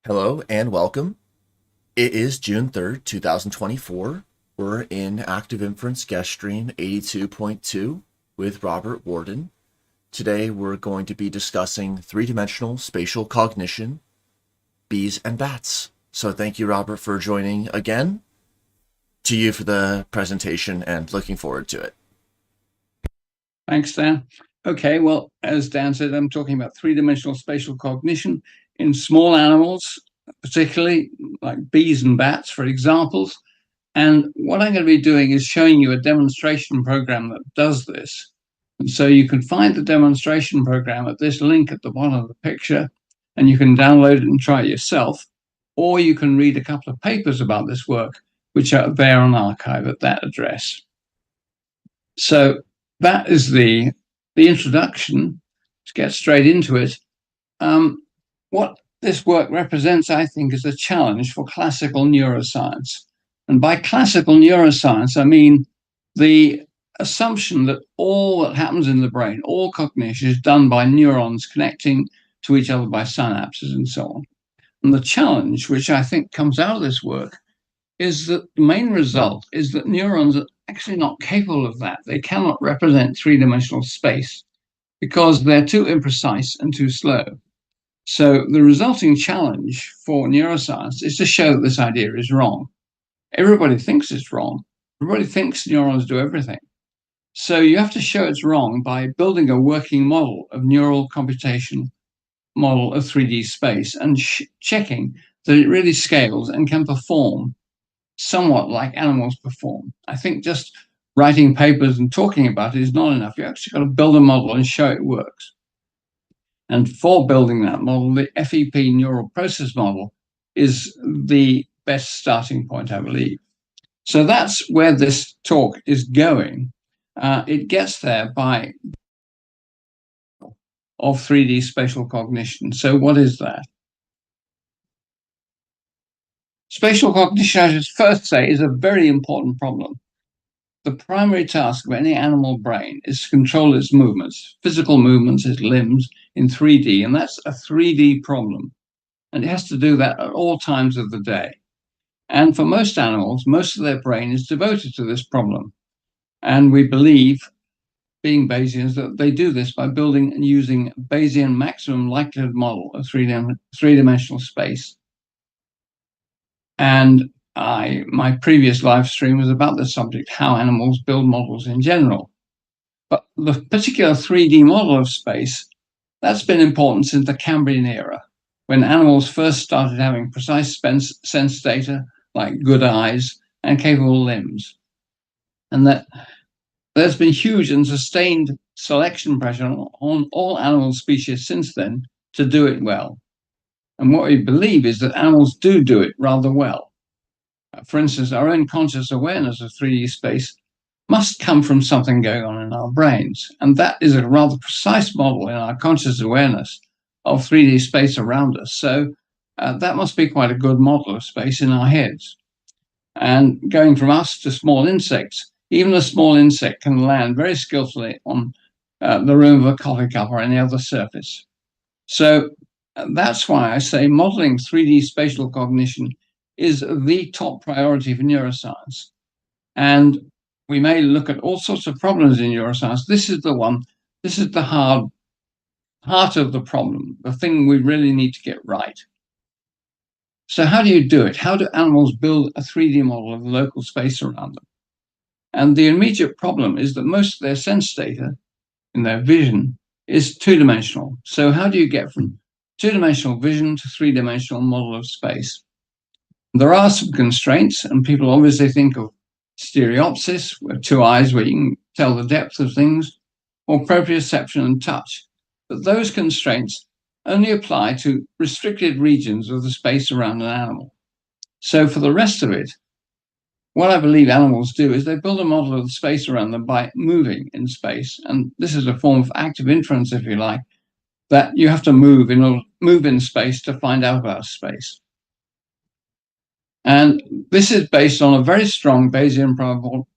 Hello and welcome. It is June 3rd, 2024. We're in Active Inference GuestStream 82.2 with Robert Worden. Today we're going to be discussing three-dimensional spatial cognition, bees and bats. So thank you, Robert, for joining again. To you for the presentation and looking forward to it. Thanks, Dan. Okay, well, as Dan said, I'm talking about three-dimensional spatial cognition in small animals, particularly like bees and bats, for examples. And what I'm going to be doing is showing you a demonstration program that does this. And so you can find the demonstration program at this link at the bottom of the picture, and you can download it and try it yourself. Or you can read a couple of papers about this work, which are there on archive at that address. So that is the introduction. To get straight into it, what this work represents, I think, is a challenge for classical neuroscience. And by classical neuroscience, I mean the assumption that all that happens in the brain, all cognition, is done by neurons connecting to each other by synapses and so on. And the challenge, which I think comes out of this work, is that the main result is that neurons are actually not capable of that. They cannot represent three-dimensional space because they're too imprecise and too slow. So the resulting challenge for neuroscience is to show that this idea is wrong. Everybody thinks it's wrong. Everybody thinks neurons do everything. So you have to show it's wrong by building a working model of neural computation model of 3D space and checking that it really scales and can perform somewhat like animals perform. I think just writing papers and talking about it is not enough. You actually got to build a model and show it works. And for building that model, the FEP neural process model is the best starting point, I believe. So that's where this talk is going. It gets there by of 3D spatial cognition. So what is that? Spatial cognition, I should first say, is a very important problem. The primary task of any animal brain is to control its movements, physical movements, its limbs in 3D, and that's a 3D problem. And it has to do that at all times of the day. And for most animals, most of their brain is devoted to this problem. And we believe, being Bayesians, that they do this by building and using a Bayesian maximum likelihood model of three-dimensional space. And my previous live stream was about this subject, how animals build models in general. But the particular 3D model of space, that's been important since the Cambrian era, when animals first started having precise sense data, like good eyes and capable limbs. And that there's been huge and sustained selection pressure on all animal species since then to do it well. And what we believe is that animals do it rather well. For instance, our own conscious awareness of 3D space must come from something going on in our brains. And that is a rather precise model in our conscious awareness of 3D space around us. So that must be quite a good model of space in our heads. And going from us to small insects, even a small insect can land very skillfully on the rim of a coffee cup or any other surface. So that's why I say modeling 3D spatial cognition is the top priority for neuroscience. And we may look at all sorts of problems in neuroscience. This is the one, this is the heart of the problem, the thing we really need to get right. So how do you do it? How do animals build a 3D model of the local space around them? And the immediate problem is that most of their sense data in their vision is two-dimensional. So how do you get from two-dimensional vision to three-dimensional model of space? There are some constraints, and people obviously think of stereopsis, with two eyes where you can tell the depth of things, or proprioception and touch. But those constraints only apply to restricted regions of the space around an animal. So for the rest of it, what I believe animals do is they build a model of the space around them by moving in space. And this is a form of active inference, if you like, that you have to move in space to find out about space. And this is based on a very strong Bayesian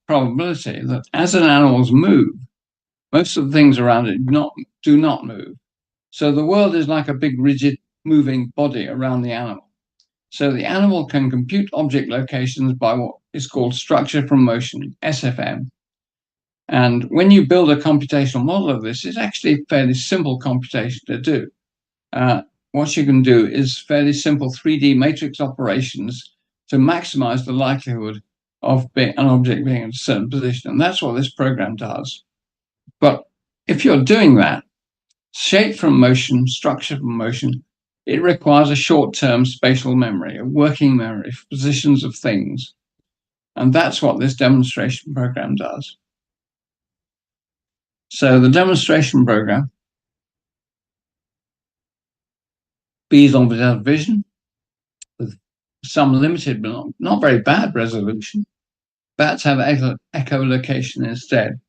probability that as an animal's move, most of the things around it do not move. So the world is like a big rigid moving body around the animal. So the animal can compute object locations by what is called structure from motion, SFM. And when you build a computational model of this, it's actually a fairly simple computation to do. What you can do is fairly simple 3D matrix operations to maximize the likelihood of an object being in a certain position. And that's what this program does. But if you're doing that, shape from motion, structure from motion, it requires a short-term spatial memory, a working memory for positions of things. And that's what this demonstration program does. So the demonstration program, bees on without vision, with some limited but not very bad resolution. Bats have echolocation instead.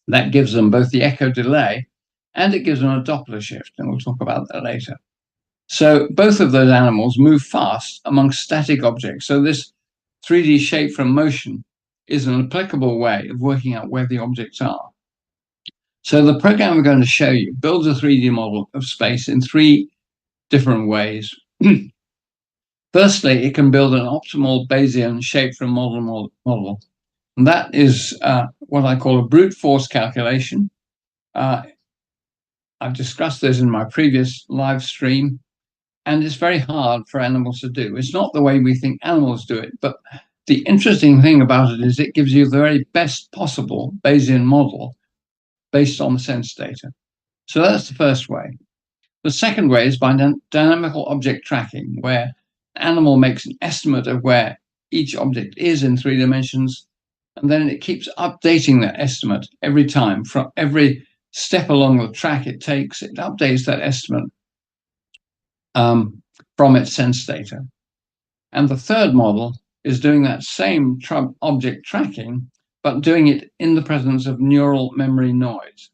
That gives them both the echo delay and it gives them a Doppler shift, and we'll talk about that later. So both of those animals move fast among static objects. So this 3D shape from motion is an applicable way of working out where the objects are. So the program we're going to show you builds a 3D model of space in three different ways. Firstly, it can build an optimal Bayesian shape from model. And that is what I call a brute force calculation. I've discussed this in my previous live stream, and it's very hard for animals to do. It's not the way we think animals do it, but the interesting thing about it is it gives you the very best possible Bayesian model based on the sense data. So that's the first way. The second way is by dynamical object tracking, where an animal makes an estimate of where each object is in 3 dimensions, and then it keeps updating that estimate every time. From every step along the track it takes, it updates that estimate from its sense data. And the third model is doing that same object tracking, but doing it in the presence of neural memory noise.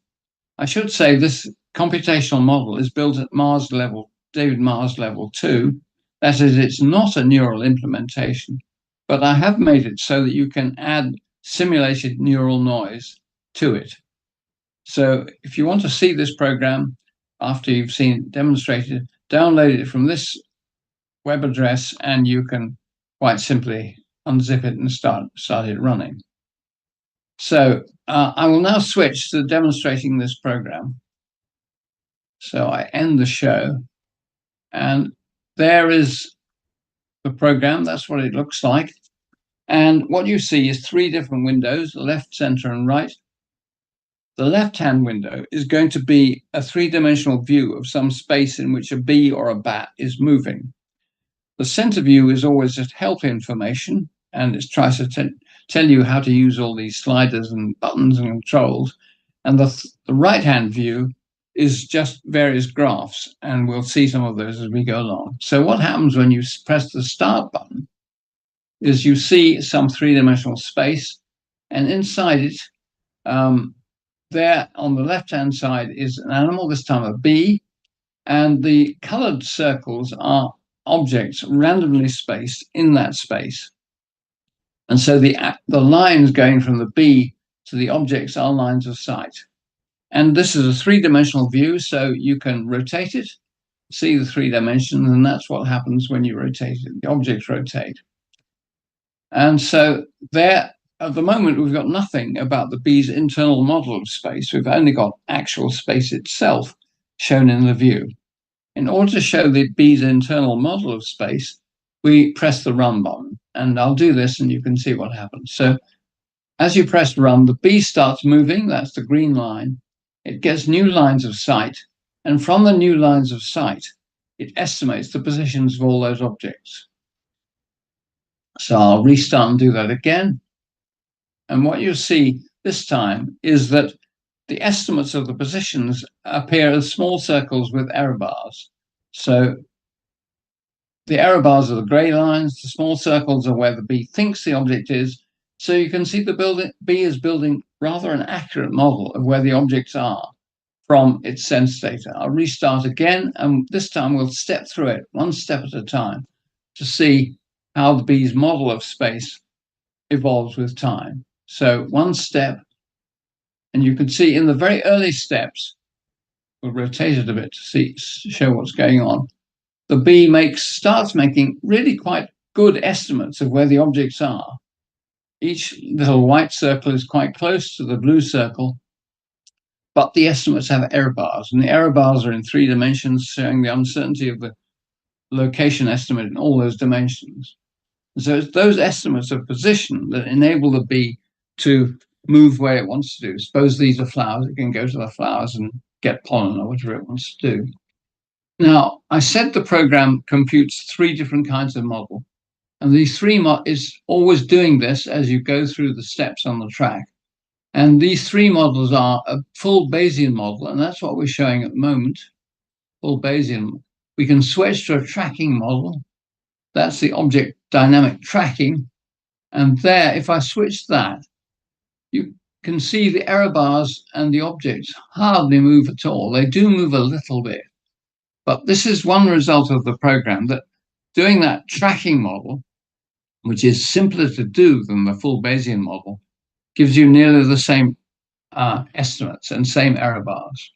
I should say this computational model is built at Mars level, David Mars level 2. That is, it's not a neural implementation, but I have made it so that you can add simulated neural noise to it. So if you want to see this program after you've seen it demonstrated, download it from this web address and you can quite simply unzip it and start it running. So I will now switch to demonstrating this program. So I end the show, and there is the program. That's what it looks like. And what you see is three different windows, left, center, and right. The left-hand window is going to be a three-dimensional view of some space in which a bee or a bat is moving. The center view is always just help information, and it tries to tell you how to use all these sliders and buttons and controls. And the right-hand view is just various graphs, and we'll see some of those as we go along. So what happens when you press the start button is you see some three-dimensional space, and inside it, there on the left-hand side is an animal, this time a bee, and the colored circles are objects randomly spaced in that space. And so the lines going from the bee to the objects are lines of sight. And this is a three-dimensional view, so you can rotate it, see the 3 dimensions, and that's what happens when you rotate it. The objects rotate. And so there, at the moment, we've got nothing about the bee's internal model of space. We've only got actual space itself shown in the view. In order to show the bee's internal model of space, we press the run button. And I'll do this and you can see what happens. So as you press run, the bee starts moving. That's the green line. It gets new lines of sight. And from the new lines of sight, it estimates the positions of all those objects. So I'll restart and do that again. And what you'll see this time is that the estimates of the positions appear as small circles with error bars. So the error bars are the gray lines, the small circles are where the bee thinks the object is. So you can see the bee is building rather an accurate model of where the objects are from its sense data. I'll restart again, and this time we'll step through it one step at a time to see how the bee's model of space evolves with time. So one step, and you can see in the very early steps, we'll rotate it a bit to show what's going on. the bee starts making really quite good estimates of where the objects are. Each little white circle is quite close to the blue circle, but the estimates have error bars, and the error bars are in 3 dimensions, showing the uncertainty of the location estimate in all those dimensions. And so it's those estimates of position that enable the bee to move where it wants to do. Suppose these are flowers, it can go to the flowers and get pollen or whatever it wants to do. Now, I said the program computes 3 different kinds of model, and these 3 is always doing this as you go through the steps on the track. And these 3 models are a full Bayesian model, and that's what we're showing at the moment, full Bayesian. We can switch to a tracking model. That's the object dynamic tracking. And there, if I switch that, you can see the error bars and the objects hardly move at all. They do move a little bit. But this is one result of the program, that doing that tracking model, which is simpler to do than the full Bayesian model, gives you nearly the same estimates and same error bars.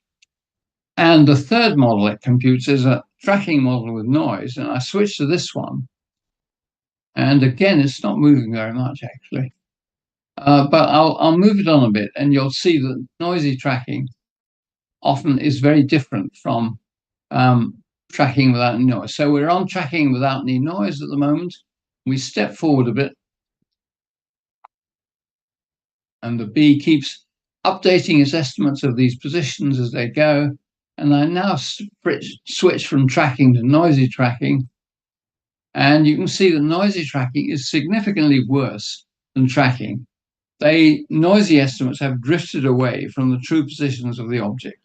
And the third model it computes is a tracking model with noise. And I switch to this one. And again, it's not moving very much, actually. But I'll move it on a bit, and you'll see that noisy tracking often is very different from tracking without any noise. So we're on tracking without any noise at the moment. We step forward a bit, and the bee keeps updating its estimates of these positions as they go. And I now switch from tracking to noisy tracking. And you can see that noisy tracking is significantly worse than tracking. Noisy estimates have drifted away from the true positions of the object.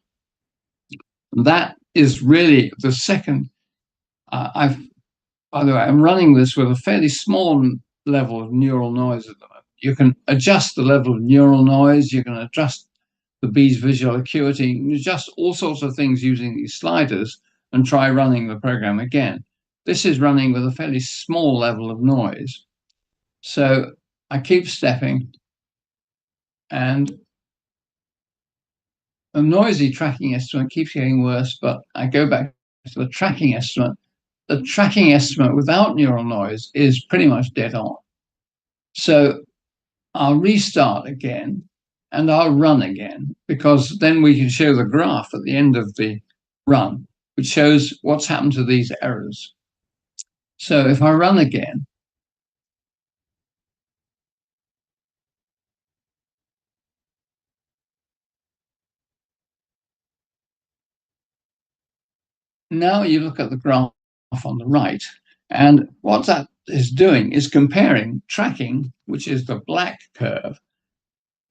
And that is really the second. By the way, I'm running this with a fairly small level of neural noise at the moment. You can adjust the level of neural noise. You can adjust the bee's visual acuity. You can adjust all sorts of things using these sliders and try running the program again. This is running with a fairly small level of noise. So I keep stepping, and the noisy tracking estimate keeps getting worse, but I go back to the tracking estimate. The tracking estimate without neural noise is pretty much dead on. So I'll restart again, and I'll run again, because then we can show the graph at the end of the run, which shows what's happened to these errors. So if I run again, now you look at the graph on the right, and what that is doing is comparing tracking, which is the black curve,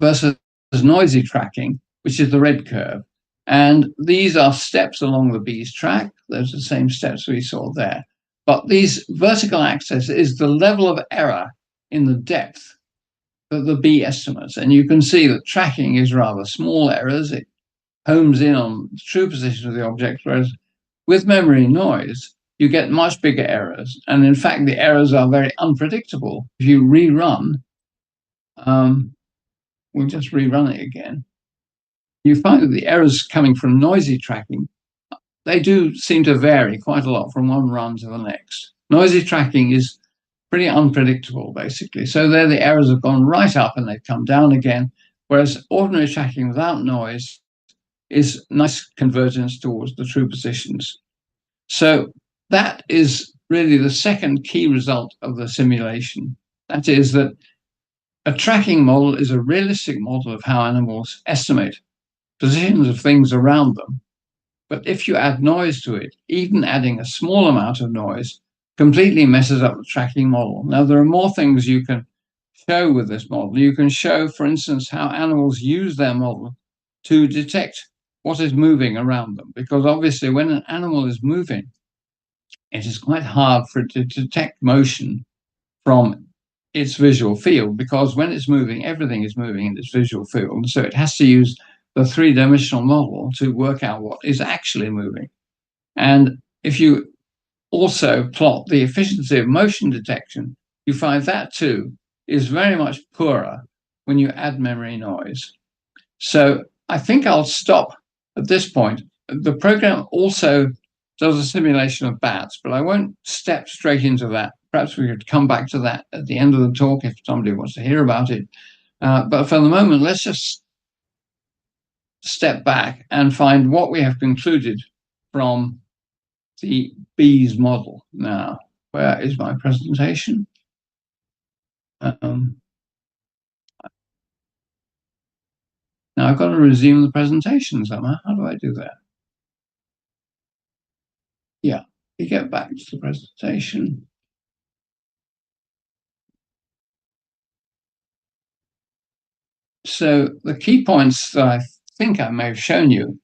versus noisy tracking, which is the red curve. And these are steps along the bee's track. Those are the same steps we saw there. But these vertical axis is the level of error in the depth that the bee estimates. And you can see that tracking is rather small errors. It homes in on the true position of the object, whereas with memory noise, you get much bigger errors. And in fact, the errors are very unpredictable. If you rerun, we'll just rerun it again. You find that the errors coming from noisy tracking, they do seem to vary quite a lot from one run to the next. Noisy tracking is pretty unpredictable, basically. So there the errors have gone right up and they've come down again, whereas ordinary tracking without noise is nice convergence towards the true positions. So that is really the second key result of the simulation. That is that a tracking model is a realistic model of how animals estimate positions of things around them. But if you add noise to it, even adding a small amount of noise completely messes up the tracking model. Now, there are more things you can show with this model. You can show, for instance, how animals use their model to detect what is moving around them. Because obviously, when an animal is moving, it is quite hard for it to detect motion from its visual field, because when it's moving, everything is moving in its visual field. So it has to use the 3-dimensional model to work out what is actually moving. And if you also plot the efficiency of motion detection, you find that too is very much poorer when you add memory noise. So I think I'll stop at this point. The program also does a simulation of bats, but I won't step straight into that. Perhaps we could come back to that at the end of the talk if somebody wants to hear about it. But for the moment, let's just step back and find what we have concluded from the bees model. Now, where is my presentation? Now I've got to resume the presentation somehow. How do I do that? Yeah, you get back to the presentation. So the key points that I think I may have shown you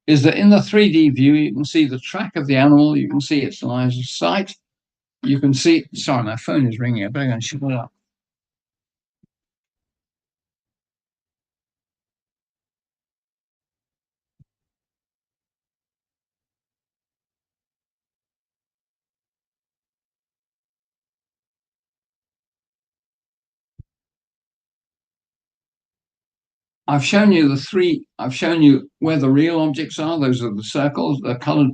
is that in the 3D view, you can see the track of the animal, you can see its lines of sight, you can see, sorry, my phone is ringing, I better go and shut it up. I've shown you where the real objects are. Those are the circles, the colored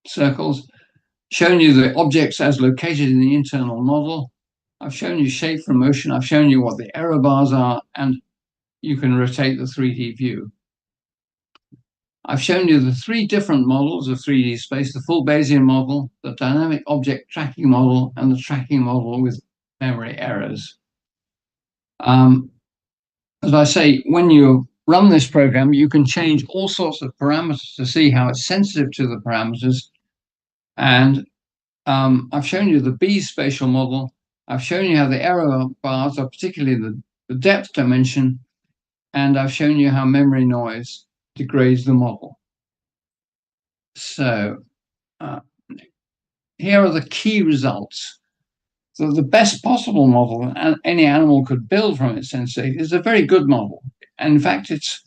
circles. Shown you the objects as located in the internal model. I've shown you shape from motion. I've shown you what the error bars are, and you can rotate the 3D view. I've shown you the three different models of 3D space, the full Bayesian model, the dynamic object tracking model, and the tracking model with memory errors. As I say, when you run this program, you can change all sorts of parameters to see how it's sensitive to the parameters. And I've shown you the B spatial model. I've shown you how the error bars are particularly the depth dimension. And I've shown you how memory noise degrades the model. So here are the key results. So the best possible model any animal could build from its sense data is a very good model. And in fact, it's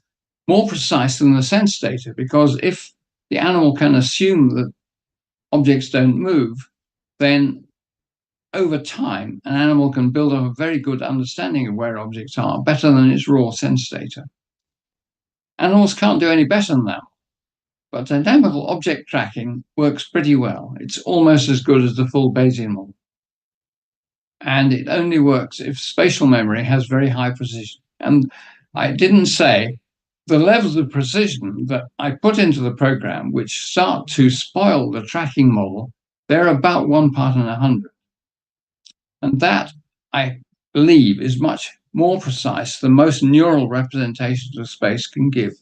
more precise than the sense data, because if the animal can assume that objects don't move, then over time, an animal can build up a very good understanding of where objects are, better than its raw sense data. Animals can't do any better than that. But dynamical object tracking works pretty well. It's almost as good as the full Bayesian model. And it only works if spatial memory has very high precision. And I didn't say the levels of precision that I put into the program, which start to spoil the tracking model, they're about 1 part in 100. And that, I believe, is much more precise than most neural representations of space can give.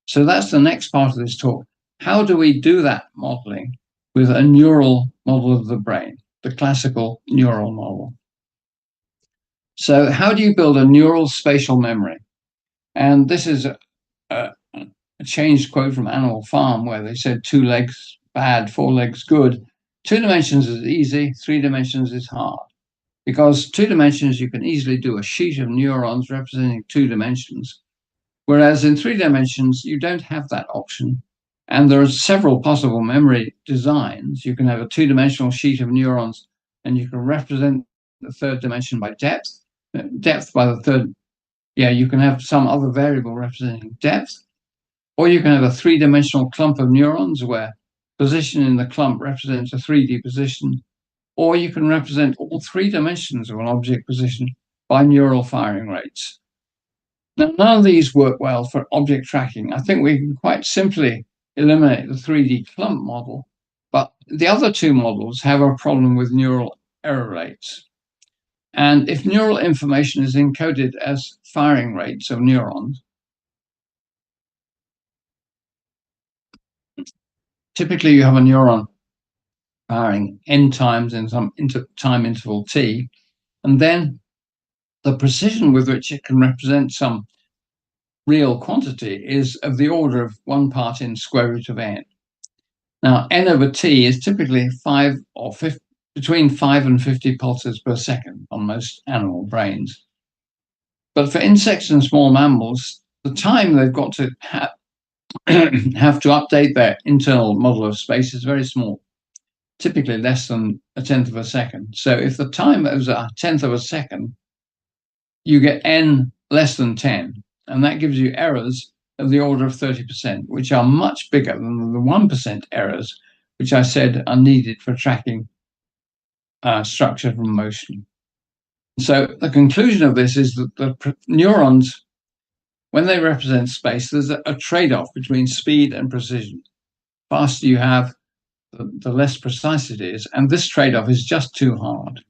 So that's the next part of this talk. How do we do that modeling with a neural model of the brain, the classical neural model? So how do you build a neural spatial memory? And this is a changed quote from Animal Farm, where they said 2 legs bad, 4 legs good. 2 dimensions is easy, 3 dimensions is hard. Because 2 dimensions, you can easily do a sheet of neurons representing 2 dimensions. Whereas in 3 dimensions, you don't have that option. And there are several possible memory designs. You can have a 2-dimensional sheet of neurons, and you can represent the 3rd dimension by depth by the 3rd. Yeah, you can have some other variable representing depth, or you can have a 3-dimensional clump of neurons where position in the clump represents a 3D position, or you can represent all 3 dimensions of an object position by neural firing rates. Now, none of these work well for object tracking. I think we can quite simply eliminate the 3D clump model, but the other 2 models have a problem with neural error rates. And if neural information is encoded as firing rates of neurons, typically you have a neuron firing n times in some time interval t, and then the precision with which it can represent some real quantity is of the order of 1 part in square root of n. Now, n over t is typically 5 or 50, between 5 and 50 pulses per second on most animal brains. But for insects and small mammals, the time they've got to have to update their internal model of space is very small, typically less than 1/10 of a second. So if the time is 1/10 of a second, you get n less than 10, and that gives you errors of the order of 30%, which are much bigger than the 1% errors which I said are needed for tracking structure from motion. So the conclusion of this is that the neurons, when they represent space, there's a trade-off between speed and precision. The faster you have, the less precise it is, and this trade-off is just too hard.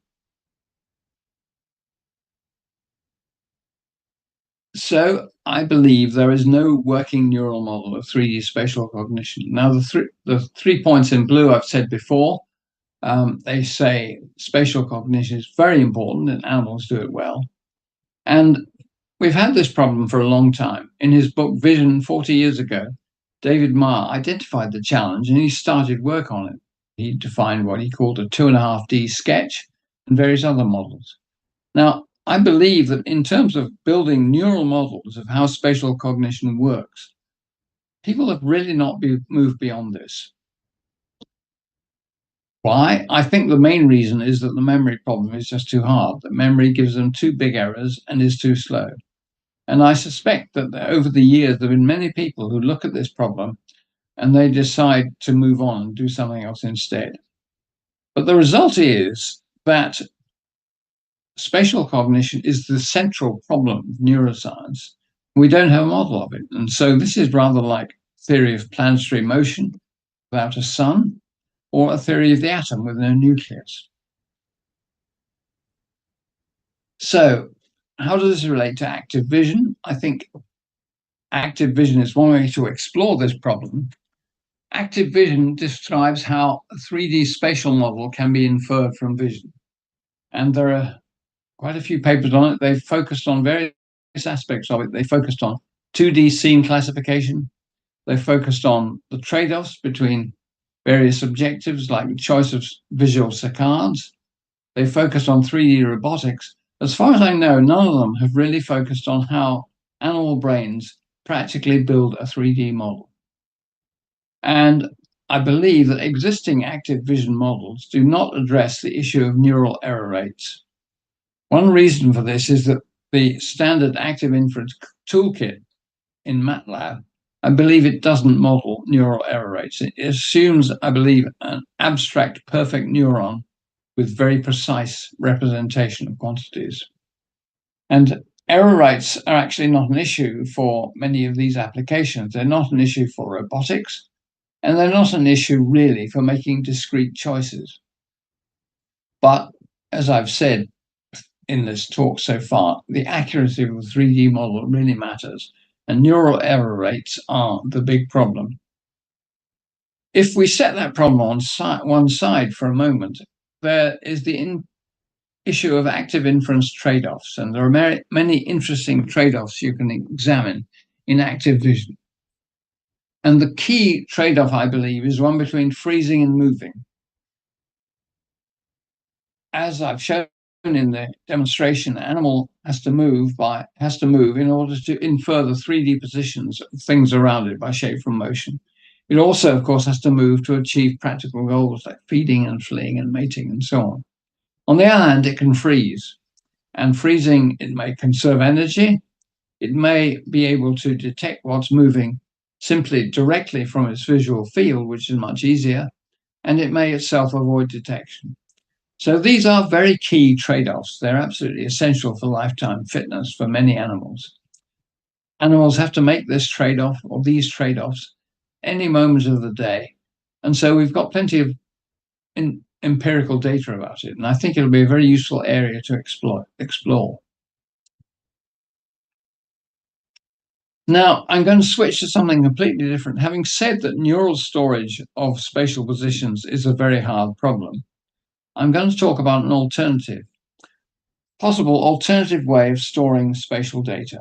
So I believe there is no working neural model of 3D spatial cognition. Now, the 3 points in blue I've said before. They say spatial cognition is very important and animals do it well. And we've had this problem for a long time. In his book Vision 40 years ago, David Marr identified the challenge and he started work on it. He defined what he called a 2.5D sketch and various other models. Now, I believe that in terms of building neural models of how spatial cognition works, people have really not moved beyond this. Why? I think the main reason is that the memory problem is just too hard. The memory gives them too big errors and is too slow. And I suspect that over the years, there have been many people who look at this problem and they decide to move on and do something else instead. But the result is that spatial cognition is the central problem of neuroscience. We don't have a model of it. And so this is rather like theory of planetary motion without a sun, or a theory of the atom with no nucleus. So how does this relate to active vision? I think active vision is one way to explore this problem. Active vision describes how a 3D spatial model can be inferred from vision. And there are quite a few papers on it. They've focused on various aspects of it. They focused on 2D scene classification. They focused on the trade-offs between various objectives like the choice of visual saccades. They focused on 3D robotics. As far as I know, none of them have really focused on how animal brains practically build a 3D model. And I believe that existing active vision models do not address the issue of neural error rates. One reason for this is that the standard active inference toolkit in MATLAB, I believe it doesn't model neural error rates. It assumes, I believe, an abstract perfect neuron with very precise representation of quantities. And error rates are actually not an issue for many of these applications. They're not an issue for robotics, and they're not an issue really for making discrete choices. But as I've said in this talk so far, the accuracy of a 3D model really matters, and neural error rates are the big problem. If we set that problem on one side for a moment, there is the issue of active inference trade-offs, and there are many interesting trade-offs you can examine in active vision. And the key trade-off, I believe, is one between freezing and moving. As I've shown in the demonstration, the animal has to move in order to infer the 3D positions of things around it by shape from motion. It also, of course, has to move to achieve practical goals like feeding and fleeing and mating and so on. On the other hand, it can freeze. And freezing, it may conserve energy. It may be able to detect what's moving simply directly from its visual field, which is much easier. And it may itself avoid detection. So these are very key trade-offs. They're absolutely essential for lifetime fitness for many animals. Animals have to make this trade-off or these trade-offs any moment of the day. And so we've got plenty of empirical data about it. And I think it'll be a very useful area to explore. Now, I'm going to switch to something completely different. Having said that neural storage of spatial positions is a very hard problem, I'm going to talk about an possible alternative way of storing spatial data.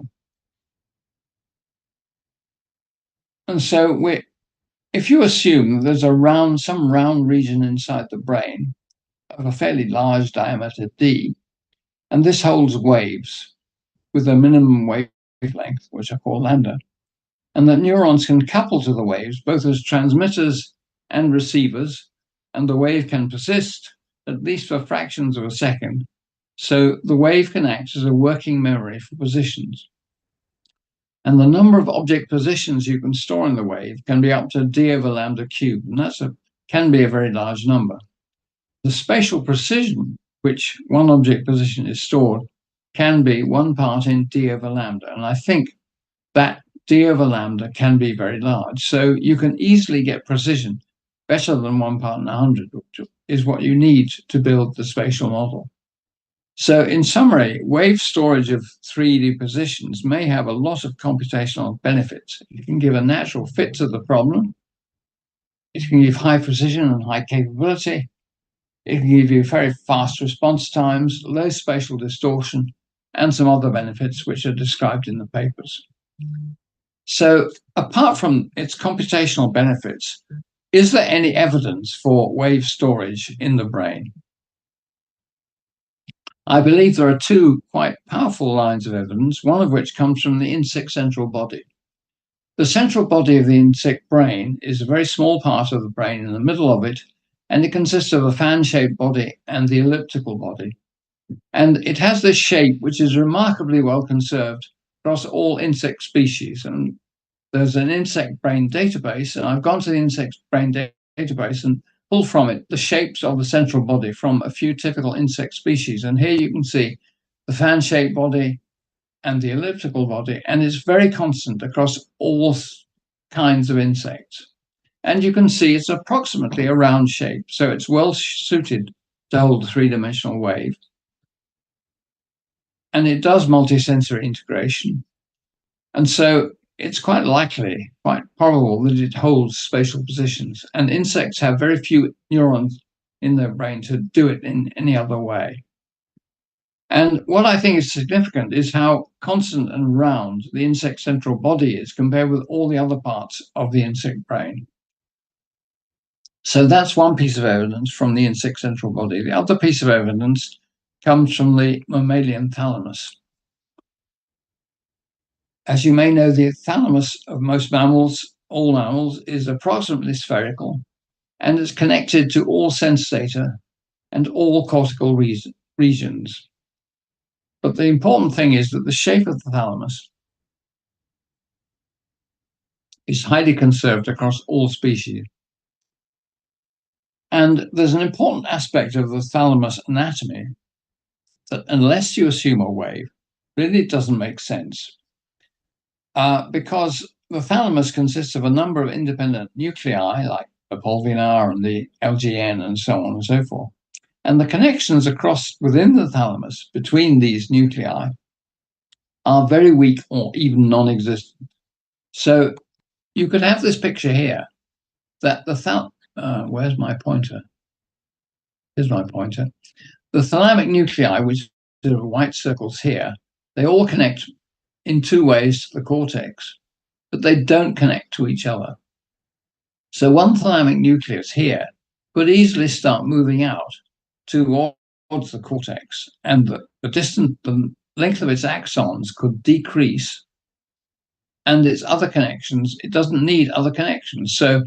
And so if you assume there's some round region inside the brain of a fairly large diameter d, and this holds waves with a minimum wavelength, which I call lambda, and that neurons can couple to the waves both as transmitters and receivers, and the wave can persist at least for fractions of a second, so the wave can act as a working memory for positions. And the number of object positions you can store in the wave can be up to d over lambda cubed, and that's a can be a very large number. The spatial precision which one object position is stored can be 1 part in d over lambda. And I think that d over lambda can be very large. So you can easily get precision better than 1 part in 100, which is what you need to build the spatial model. So in summary, wave storage of 3D positions may have a lot of computational benefits. It can give a natural fit to the problem. It can give high precision and high capability. It can give you very fast response times, low spatial distortion, and some other benefits which are described in the papers. So apart from its computational benefits, is there any evidence for wave storage in the brain? I believe there are 2 quite powerful lines of evidence, one of which comes from the insect central body. The central body of the insect brain is a very small part of the brain in the middle of it, and it consists of a fan-shaped body and the elliptical body. And it has this shape which is remarkably well conserved across all insect species. And there's an insect brain database, and I've gone to the insect brain database and pulled from it the shapes of the central body from a few typical insect species. And here you can see the fan-shaped body and the elliptical body, and it's very constant across all kinds of insects. And you can see it's approximately a round shape, so it's well suited to hold a 3-dimensional wave. And it does multisensory integration. And so it's quite likely, quite probable that it holds spatial positions. And insects have very few neurons in their brain to do it in any other way. And what I think is significant is how constant and round the insect central body is compared with all the other parts of the insect brain. So that's one piece of evidence from the insect central body. The other piece of evidence comes from the mammalian thalamus. As you may know, the thalamus of most mammals, all mammals, is approximately spherical, and is connected to all sense data and all cortical regions. But the important thing is that the shape of the thalamus is highly conserved across all species. And there's an important aspect of the thalamus anatomy that, unless you assume a wave, really doesn't make sense. Because the thalamus consists of a number of independent nuclei, like the pulvinar and the LGN and so on and so forth. And the connections across within the thalamus between these nuclei are very weak or even non-existent. So you could have this picture here that the where's my pointer? Here's my pointer. The thalamic nuclei, which are white circles here, they all connect in 2 ways to the cortex, but they don't connect to each other. So one thalamic nucleus here could easily start moving out towards the cortex, and the length of its axons could decrease, and its other connections, it doesn't need other connections. So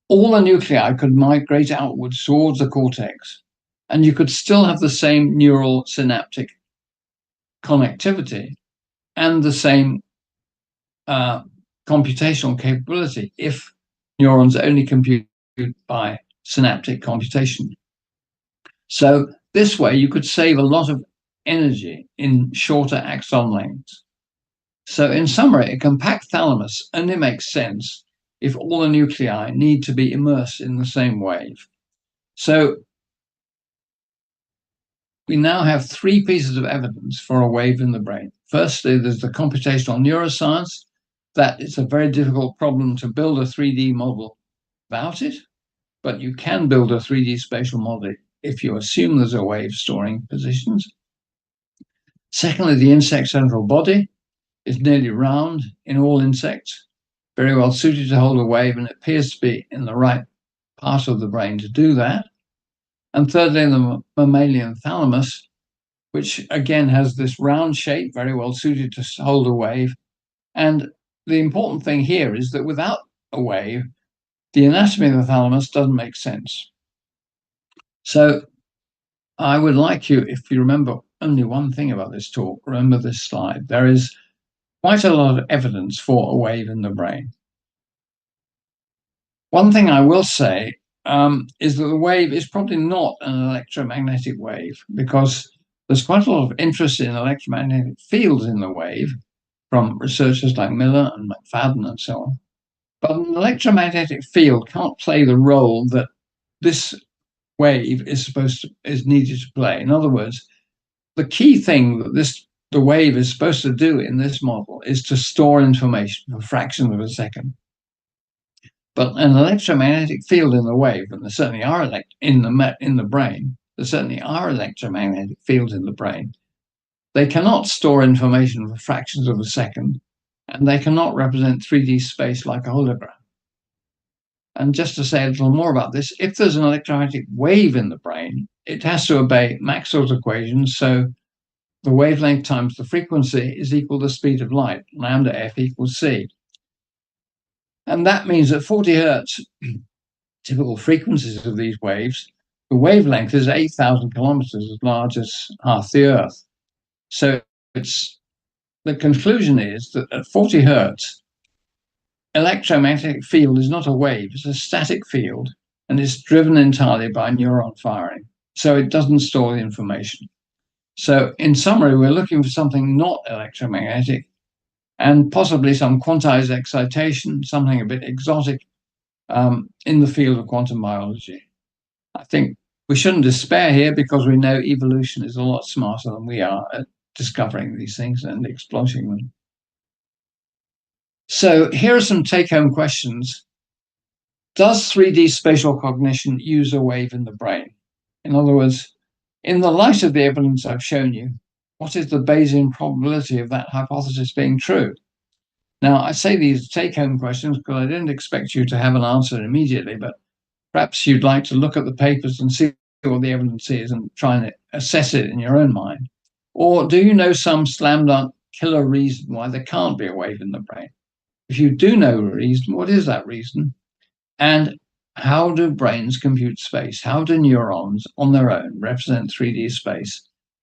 all the nuclei could migrate outwards towards the cortex, and you could still have the same neural synaptic connectivity and the same computational capability if neurons only compute by synaptic computation. So this way you could save a lot of energy in shorter axon lengths. So in summary, a compact thalamus only makes sense if all the nuclei need to be immersed in the same wave. So we now have 3 pieces of evidence for a wave in the brain. Firstly, there's the computational neuroscience, that it's a very difficult problem to build a 3D model without it, but you can build a 3D spatial model if you assume there's a wave storing positions. Secondly, the insect central body is nearly round in all insects, very well suited to hold a wave, and it appears to be in the right part of the brain to do that. And thirdly, the mammalian thalamus, which again has this round shape, very well suited to hold a wave. And the important thing here is that without a wave, the anatomy of the thalamus doesn't make sense. So I would like you, if you remember only one thing about this talk, remember this slide. There is quite a lot of evidence for a wave in the brain. One thing I will say is that the wave is probably not an electromagnetic wave, because there's quite a lot of interest in electromagnetic fields in the wave from researchers like Miller and McFadden and so on. But an electromagnetic field can't play the role that this wave is needed to play. In other words, the key thing that the wave is supposed to do in this model is to store information for fractions of a second. But an electromagnetic field in the wave, and there certainly are in the brain, there certainly are electromagnetic fields in the brain. They cannot store information for fractions of a second, and they cannot represent 3D space like a hologram. And just to say a little more about this, if there's an electromagnetic wave in the brain, it has to obey Maxwell's equations. So the wavelength times the frequency is equal to the speed of light, lambda f equals c. And that means at 40 hertz, typical frequencies of these waves, the wavelength is 8,000 kilometers, as large as half the Earth. So the conclusion is that at 40 hertz, electromagnetic field is not a wave, it's a static field, and it's driven entirely by neuron firing. So it doesn't store the information. So in summary, we're looking for something not electromagnetic, and possibly some quantized excitation, something a bit exotic in the field of quantum biology. I think we shouldn't despair here, because we know evolution is a lot smarter than we are at discovering these things and exploiting them. So here are some take-home questions. Does 3D spatial cognition use a wave in the brain? In other words, in the light of the evidence I've shown you, what is the Bayesian probability of that hypothesis being true? Now, I say these take-home questions because I didn't expect you to have an answer immediately, but perhaps you'd like to look at the papers and see what the evidence is and try and assess it in your own mind. Or do you know some slam-dunk killer reason why there can't be a wave in the brain? If you do know a reason, what is that reason? And how do brains compute space? How do neurons on their own represent 3D space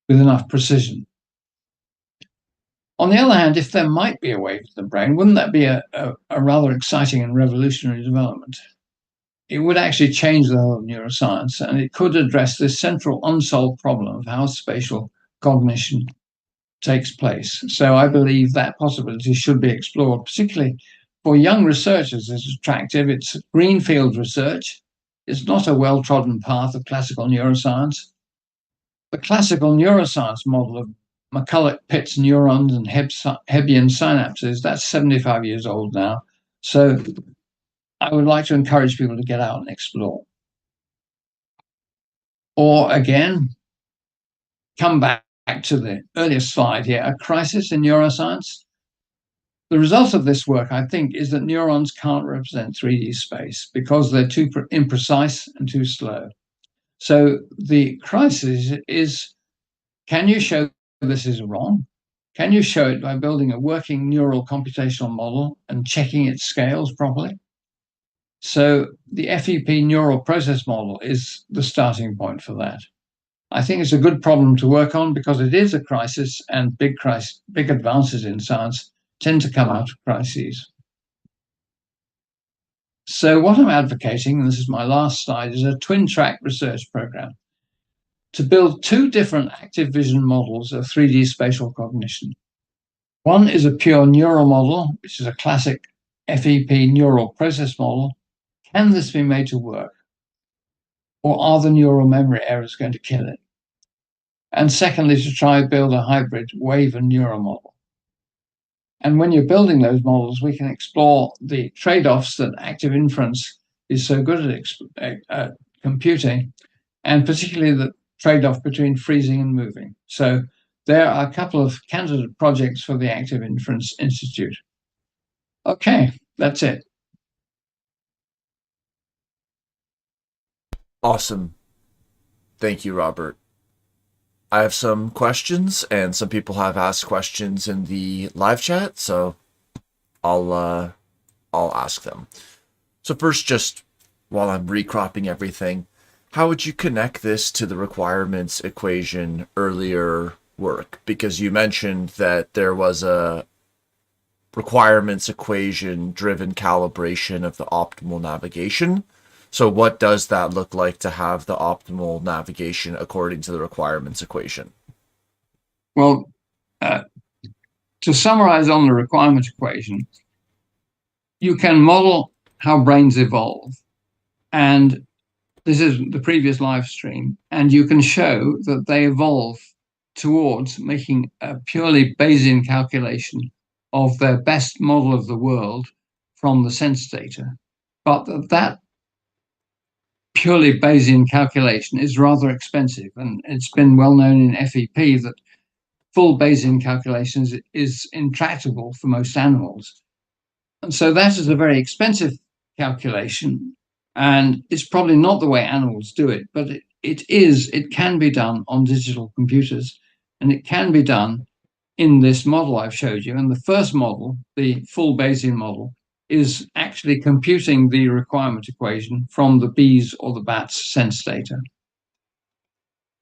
with enough precision? On the other hand, if there might be a wave in the brain, wouldn't that be a rather exciting and revolutionary development? It would actually change the whole of neuroscience, and it could address this central unsolved problem of how spatial cognition takes place. So I believe that possibility should be explored, particularly for young researchers. It's attractive. It's greenfield research. It's not a well-trodden path of classical neuroscience. The classical neuroscience model of McCulloch-Pitts neurons and Hebbian synapses, that's 75 years old now. So I would like to encourage people to get out and explore. Or again, come back to the earlier slide here, a crisis in neuroscience. The result of this work, I think, is that neurons can't represent 3D space because they're too imprecise and too slow. So the crisis is, can you show this is wrong? Can you show it by building a working neural computational model and checking its scales properly? So the FEP neural process model is the starting point for that. I think it's a good problem to work on because it is a crisis, and big advances in science tend to come out of crises. So what I'm advocating, and this is my last slide, is a twin-track research program to build two different active vision models of 3D spatial cognition. One is a pure neural model, which is a classic FEP neural process model. Can this be made to work? Or are the neural memory errors going to kill it? And secondly, to try and build a hybrid wave and neural model. And when you're building those models, we can explore the trade-offs that active inference is so good at computing, and particularly the trade-off between freezing and moving. So there are a couple of candidate projects for the Active Inference Institute. Okay, that's it. Awesome. Thank you, Robert. I have some questions, and some people have asked questions in the live chat, so I'll ask them. So first, just while I'm recropping everything, how would you connect this to the requirements equation earlier work? Because you mentioned that there was a requirements equation driven calibration of the optimal navigation. So what does that look like to have the optimal navigation according to the requirements equation? Well, to summarize on the requirement equation, you can model how brains evolve. And this is the previous live stream. And you can show that they evolve towards making a purely Bayesian calculation of their best model of the world from the sense data. But that purely Bayesian calculation is rather expensive. And it's been well known in FEP that full Bayesian calculations is intractable for most animals. And so that is a very expensive calculation. And it's probably not the way animals do it, but it can be done on digital computers, and it can be done in this model I've showed you. And the first model, the full Bayesian model, is actually computing the requirement equation from the bees or the bats' sense data.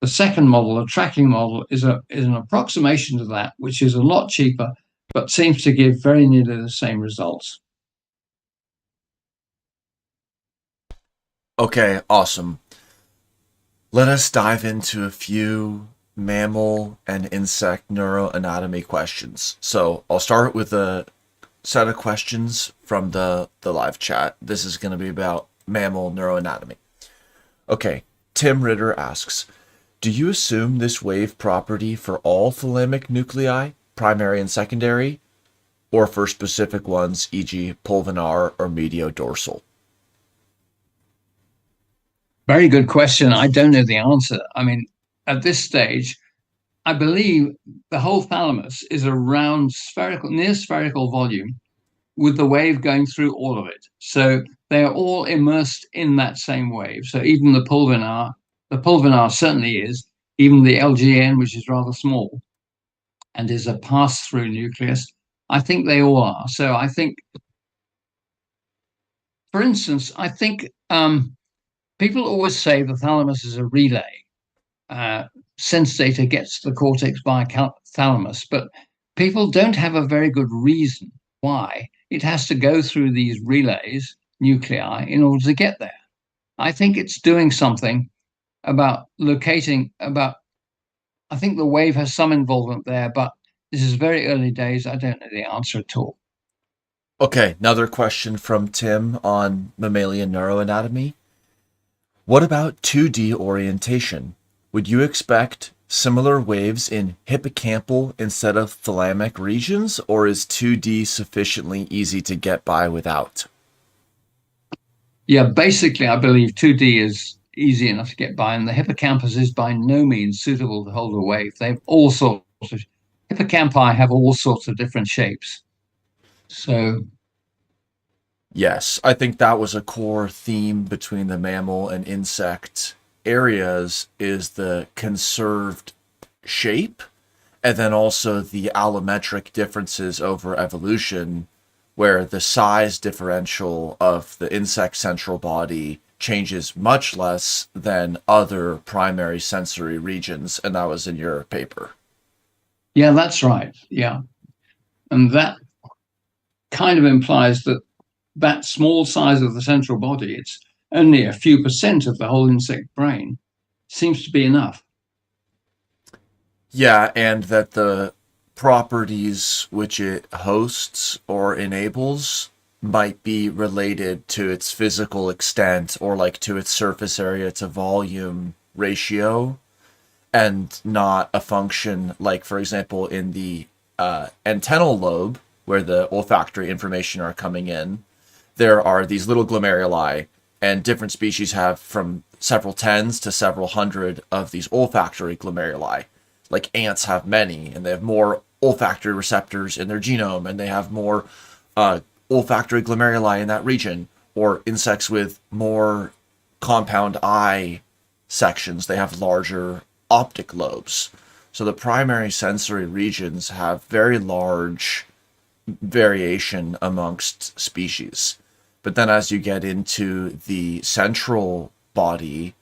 The second model, a tracking model, is an approximation to that, which is a lot cheaper, but seems to give very nearly the same results. Okay, awesome. Let us dive into a few mammal and insect neuroanatomy questions. So I'll start with a set of questions from the live chat. This is going to be about mammal neuroanatomy. Okay, Tim Ritter asks, do you assume this wave property for all thalamic nuclei, primary and secondary, or for specific ones, e.g. pulvinar or mediodorsal? Very good question. I don't know the answer. I mean, at this stage, I believe the whole thalamus is a round spherical, near spherical volume with the wave going through all of it. So they are all immersed in that same wave. So even the pulvinar certainly is, even the LGN, which is rather small and is a pass-through nucleus, I think they all are. So I think, for instance, I think people always say the thalamus is a relay. Sense data gets to the cortex by thalamus, but people don't have a very good reason why it has to go through these relays, nuclei, in order to get there. I think it's doing something about locating, I think the wave has some involvement there, but this is very early days. I don't know the answer at all. Okay, another question from Tim on mammalian neuroanatomy. What about 2D orientation? Would you expect similar waves in hippocampal instead of thalamic regions, or is 2D sufficiently easy to get by without? Yeah, basically, I believe 2D is easy enough to get by, and the hippocampus is by no means suitable to hold a wave. They've all sorts of hippocampi have all sorts of different shapes. So Yes, I think that was a core theme between the mammal and insect areas is the conserved shape and then also the allometric differences over evolution where the size differential of the insect central body changes much less than other primary sensory regions, and that was in your paper. yeah, that's right. Yeah. And that kind of implies that that small size of the central body, it's only a few percent of the whole insect brain, seems to be enough. Yeah, and that the properties which it hosts or enables might be related to its physical extent or like to its surface area to volume ratio and not a function like, for example, in the antennal lobe where the olfactory information are coming in, there are these little glomeruli, and different species have from several tens to several hundred of these olfactory glomeruli. Like ants have many, and they have more olfactory receptors in their genome, and they have more olfactory glomeruli in that region. Or insects with more compound eye sections, they have larger optic lobes. So the primary sensory regions have very large variation amongst species. But then as you get into the central body,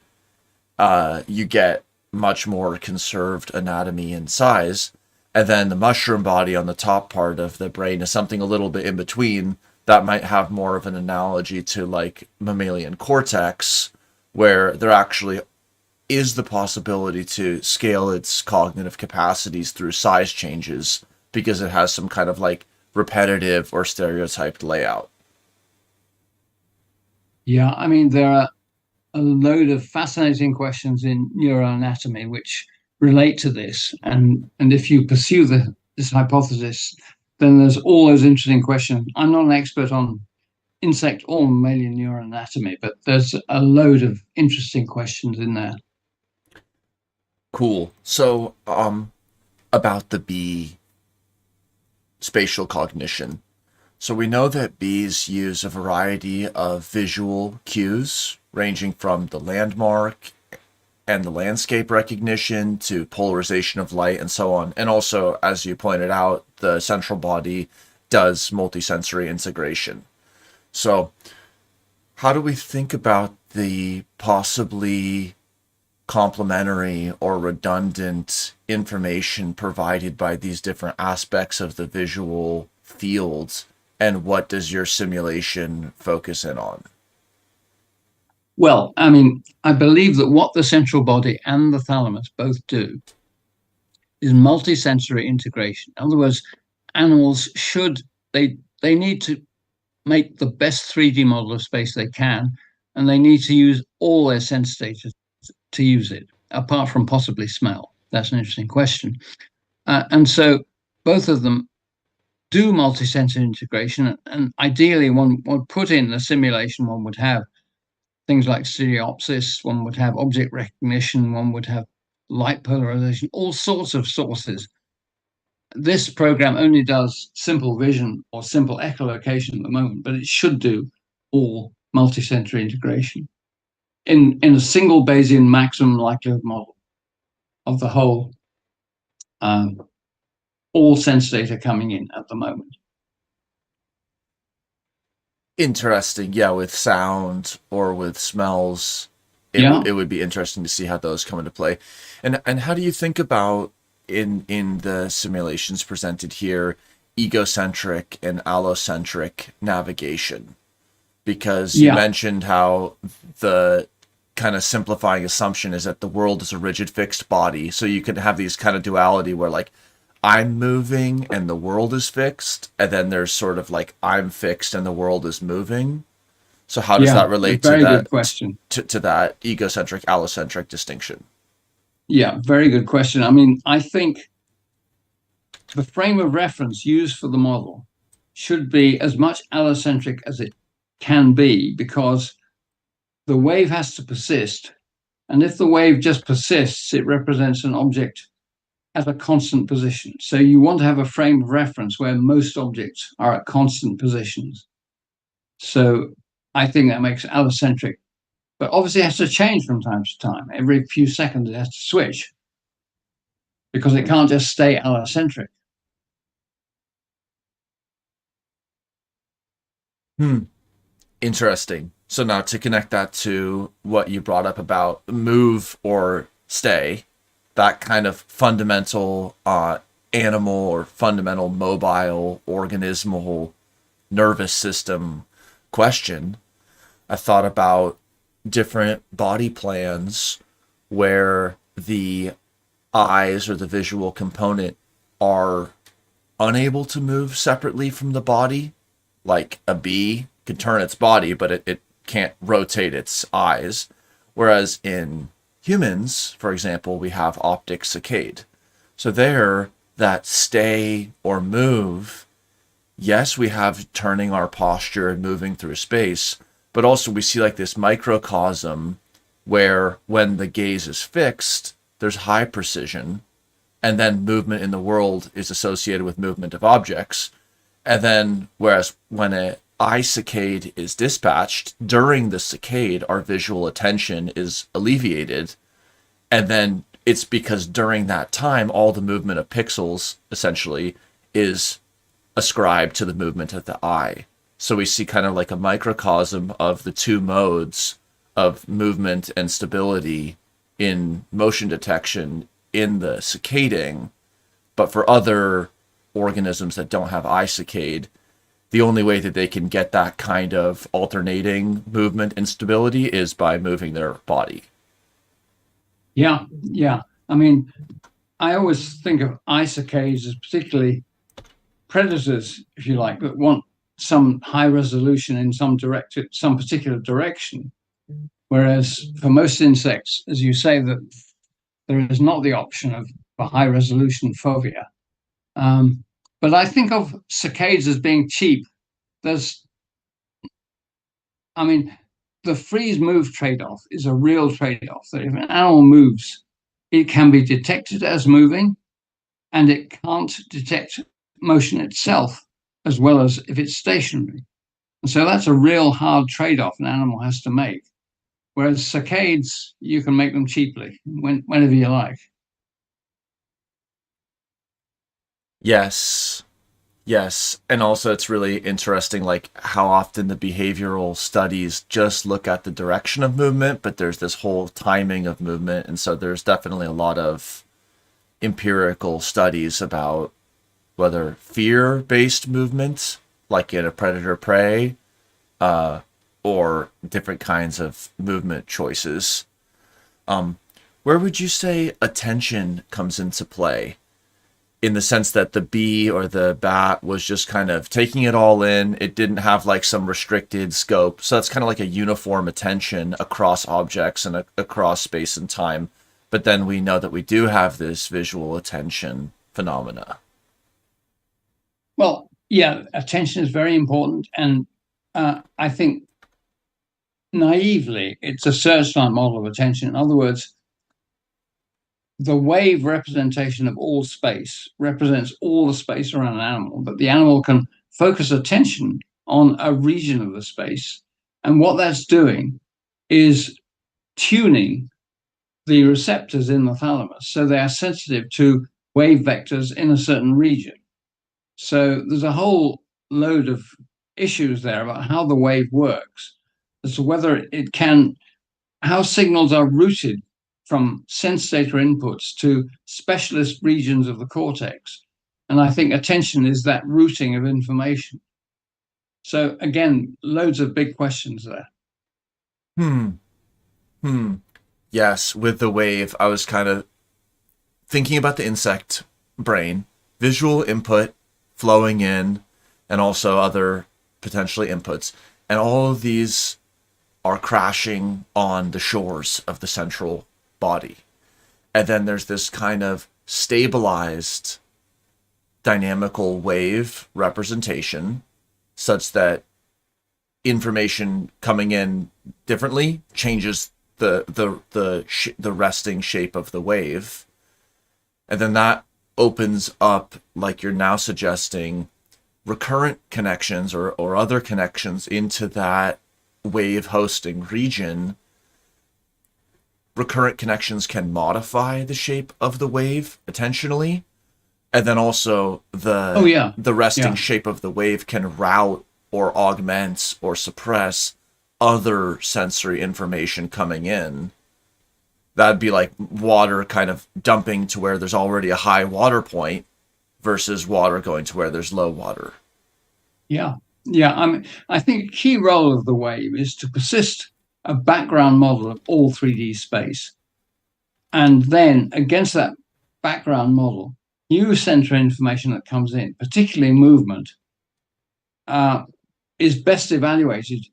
you get much more conserved anatomy and size. And then the mushroom body on the top part of the brain is something a little bit in between that might have more of an analogy to like mammalian cortex, where there actually is the possibility to scale its cognitive capacities through size changes because it has some kind of like repetitive or stereotyped layout. Yeah, I mean, there are a load of fascinating questions in neuroanatomy which relate to this. And if you pursue this hypothesis, then there's all those interesting questions. I'm not an expert on insect or mammalian neuroanatomy, but there's a load of interesting questions in there. Cool. So, about the bee spatial cognition. So we know that bees use a variety of visual cues, ranging from the landmark and the landscape recognition to polarization of light and so on. And also, as you pointed out, the central body does multisensory integration. So how do we think about the possibly complementary or redundant information provided by these different aspects of the visual fields, and what does your simulation focus in on? Well, I mean, I believe that what the central body and the thalamus both do is multisensory integration. In other words, animals they need to make the best 3D model of space they can, and they need to use all their sense data to use it, apart from possibly smell. That's an interesting question. And so both of them do multi-sensor integration, and ideally one would put in the simulation, one would have things like stereopsis, one would have object recognition, one would have light polarization, all sorts of sources. This program only does simple vision or simple echolocation at the moment, but it should do all multi-sensor integration in a single Bayesian maximum likelihood model of the whole, all sense data coming in at the moment. Interesting. Yeah, with sound or with smells, it would be interesting to see how those come into play. And how do you think about in the simulations presented here, egocentric and allocentric navigation? Because you mentioned how the kind of simplifying assumption is that the world is a rigid fixed body. So you can have these kind of duality where like I'm moving and the world is fixed, and then there's sort of like I'm fixed and the world is moving. So how does that relate to that question? To that egocentric allocentric distinction? Yeah, very good question. I mean, I think the frame of reference used for the model should be as much allocentric as it can be, because the wave has to persist. And if the wave just persists, it represents an object at a constant position. So you want to have a frame of reference where most objects are at constant positions. So I think that makes allocentric, but obviously it has to change from time to time. Every few seconds it has to switch, because it can't just stay allocentric. Interesting. So now to connect that to what you brought up about move or stay, that kind of fundamental animal or fundamental mobile organismal nervous system question, I thought about different body plans where the eyes or the visual component are unable to move separately from the body. Like a bee can turn its body, but it can't rotate its eyes. Whereas in humans, for example, we have optic saccade. So there, that stay or move, yes, we have turning our posture and moving through space, but also we see like this microcosm where when the gaze is fixed, there's high precision, and then movement in the world is associated with movement of objects. And then, whereas when an eye saccade is dispatched, during the saccade, our visual attention is alleviated. And then it's because during that time, all the movement of pixels, essentially, is ascribed to the movement of the eye. So we see kind of like a microcosm of the two modes of movement and stability in motion detection in the saccading. But for other organisms that don't have eye saccade, the only way that they can get that kind of alternating movement instability is by moving their body. Yeah, yeah. I mean, I always think of isochades as particularly predators, if you like, that want some high resolution in some particular direction. Whereas for most insects, as you say, that there is not the option of a high resolution fovea. But I think of cicadas as being cheap. I mean, the freeze move trade off is a real trade off, that if an animal moves, it can be detected as moving, and it can't detect motion itself as well as if it's stationary. And so that's a real hard trade off an animal has to make. Whereas cicades, you can make them cheaply whenever you like. Yes. Yes. And also it's really interesting like how often the behavioral studies just look at the direction of movement, but there's this whole timing of movement. And so there's definitely a lot of empirical studies about whether fear-based movement, like in a predator-prey, or different kinds of movement choices. Where would you say attention comes into play? In the sense that the bee or the bat was just kind of taking it all in. It didn't have like some restricted scope. So that's kind of like a uniform attention across objects and across space and time. But then we know that we do have this visual attention phenomena. Well, yeah, attention is very important. And I think naively, it's a searchlight model of attention. In other words, the wave representation of all space represents all the space around an animal, but the animal can focus attention on a region of the space. And what that's doing is tuning the receptors in the thalamus so they are sensitive to wave vectors in a certain region. So there's a whole load of issues there about how the wave works, as to whether it can, how signals are routed from sense data inputs to specialist regions of the cortex. And I think attention is that routing of information. So again, loads of big questions there. Hmm. Hmm. Yes, with the wave, I was kind of thinking about the insect brain, visual input flowing in, and also other potentially inputs. And all of these are crashing on the shores of the central body. And then there's this kind of stabilized dynamical wave representation such that information coming in differently changes the resting shape of the wave. And then that opens up, like you're now suggesting, recurrent connections or other connections into that wave hosting region. Recurrent connections can modify the shape of the wave attentionally. And then also the resting shape of the wave can route or augment or suppress other sensory information coming in. That'd be like water kind of dumping to where there's already a high water point versus water going to where there's low water. Yeah. I think a key role of the wave is to persist a background model of all 3D space. And then against that background model, new sensory information that comes in, particularly movement, is best evaluated.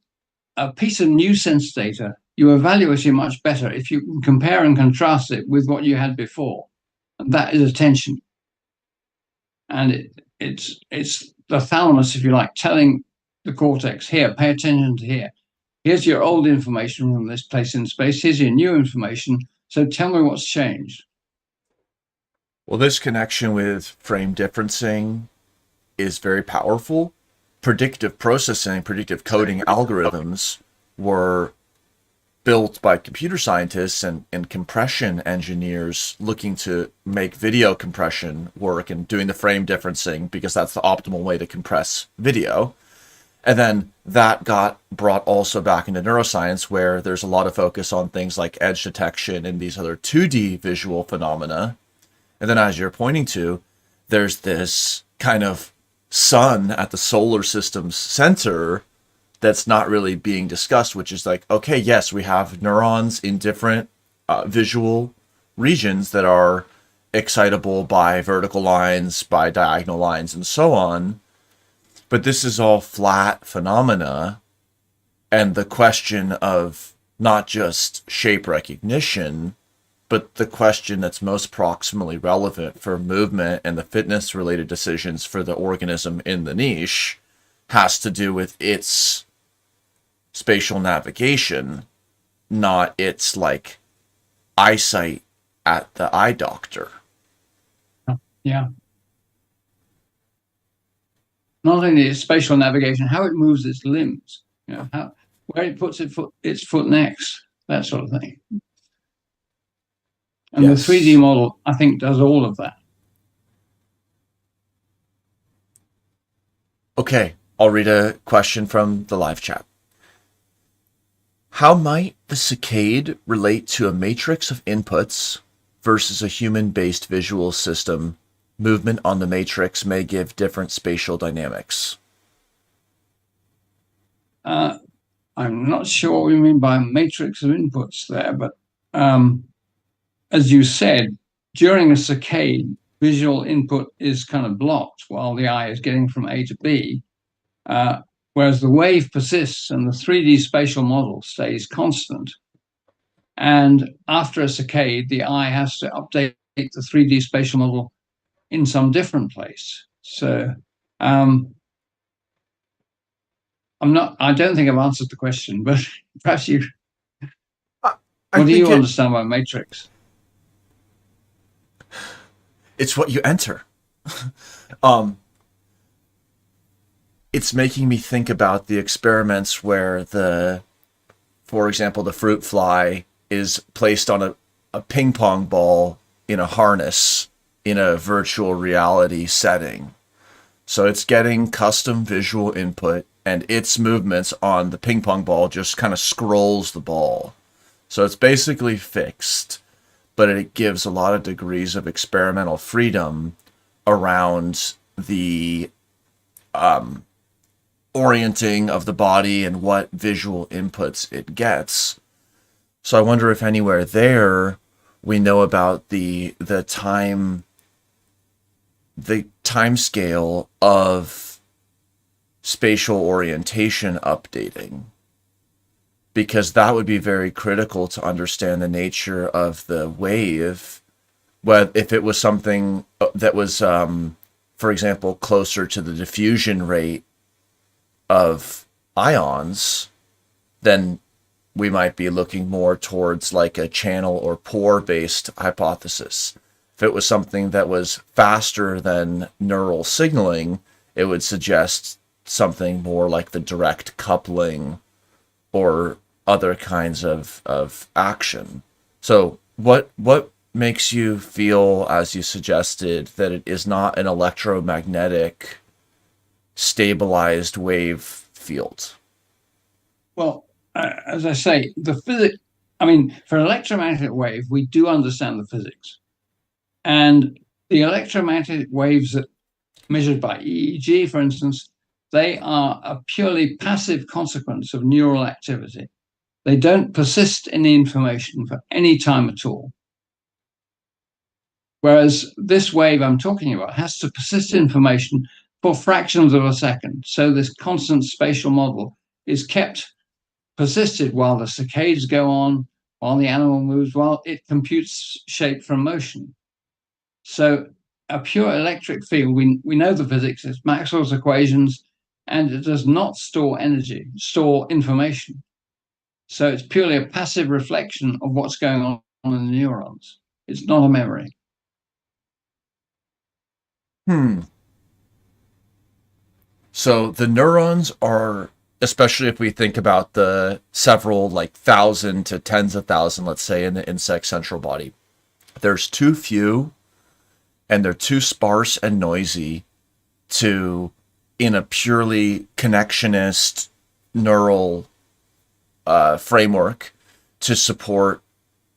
A piece of new sense data, you evaluate it much better if you can compare and contrast it with what you had before. And that is attention. And it's the thalamus, if you like, telling the cortex, here, pay attention to here. Here's your old information from this place in space. Here's your new information. So tell me what's changed. Well, this connection with frame differencing is very powerful. Predictive processing, predictive coding algorithms were built by computer scientists and compression engineers looking to make video compression work and doing the frame differencing because that's the optimal way to compress video. And then that got brought also back into neuroscience, where there's a lot of focus on things like edge detection and these other 2D visual phenomena. And then as you're pointing to, there's this kind of sun at the solar system's center that's not really being discussed, which is like, okay, yes, we have neurons in different visual regions that are excitable by vertical lines, by diagonal lines, and so on. But this is all flat phenomena. And the question of not just shape recognition, but the question that's most proximally relevant for movement and the fitness related decisions for the organism in the niche has to do with its spatial navigation, not its like eyesight at the eye doctor. Yeah. Not only its spatial navigation, how it moves its limbs, where it puts its foot next, that sort of thing. And Yes. the 3D model, I think, does all of that. Okay, I'll read a question from the live chat. How might the saccade relate to a matrix of inputs versus a human-based visual system? Movement on the matrix may give different spatial dynamics. I'm not sure what we mean by matrix of inputs there, but as you said, during a saccade, visual input is kind of blocked while the eye is getting from A to B, whereas the wave persists and the 3D spatial model stays constant. And after a saccade, the eye has to update the 3D spatial model in some different place. So I don't think I've answered the question, but perhaps you. What do you understand by matrix? It's what you enter. It's making me think about the experiments where for example, the fruit fly is placed on a ping pong ball in a harness in a virtual reality setting. So it's getting custom visual input, and its movements on the ping pong ball just kind of scrolls the ball. So it's basically fixed, but it gives a lot of degrees of experimental freedom around the orienting of the body and what visual inputs it gets. So I wonder if anywhere there we know about the time scale of spatial orientation updating, because that would be very critical to understand the nature of the wave. Well, if it was something that was, for example, closer to the diffusion rate of ions, then we might be looking more towards like a channel or pore based hypothesis. If it was something that was faster than neural signaling, it would suggest something more like the direct coupling or other kinds of action. So what makes you feel, as you suggested, that it is not an electromagnetic stabilized wave field? Well, as I say, the physics, for an electromagnetic wave, we do understand the physics. And the electromagnetic waves that measured by EEG, for instance, they are a purely passive consequence of neural activity. They don't persist in the information for any time at all. Whereas this wave I'm talking about has to persist information for fractions of a second. So this constant spatial model is persisted while the saccades go on, while the animal moves, while it computes shape from motion. So a pure electric field, we know the physics, it's Maxwell's equations, and it does not store information. So it's purely a passive reflection of what's going on in the neurons. It's not a memory. So the neurons are, especially if we think about the several, like 1,000 to tens of thousands, let's say, in the insect central body, there's too few and they're too sparse and noisy to, in a purely connectionist neural framework, to support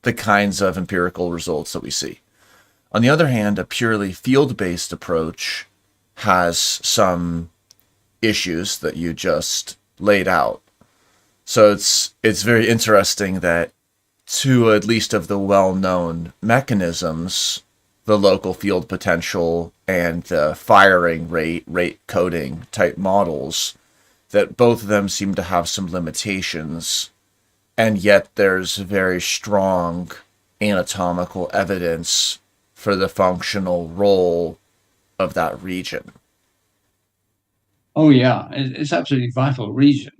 the kinds of empirical results that we see. On the other hand, a purely field-based approach has some issues that you just laid out. So it's very interesting that two at least of the well-known mechanisms, the local field potential and the firing rate coding type models, that both of them seem to have some limitations, and yet there's very strong anatomical evidence for the functional role of that region. Oh yeah, it's absolutely vital region.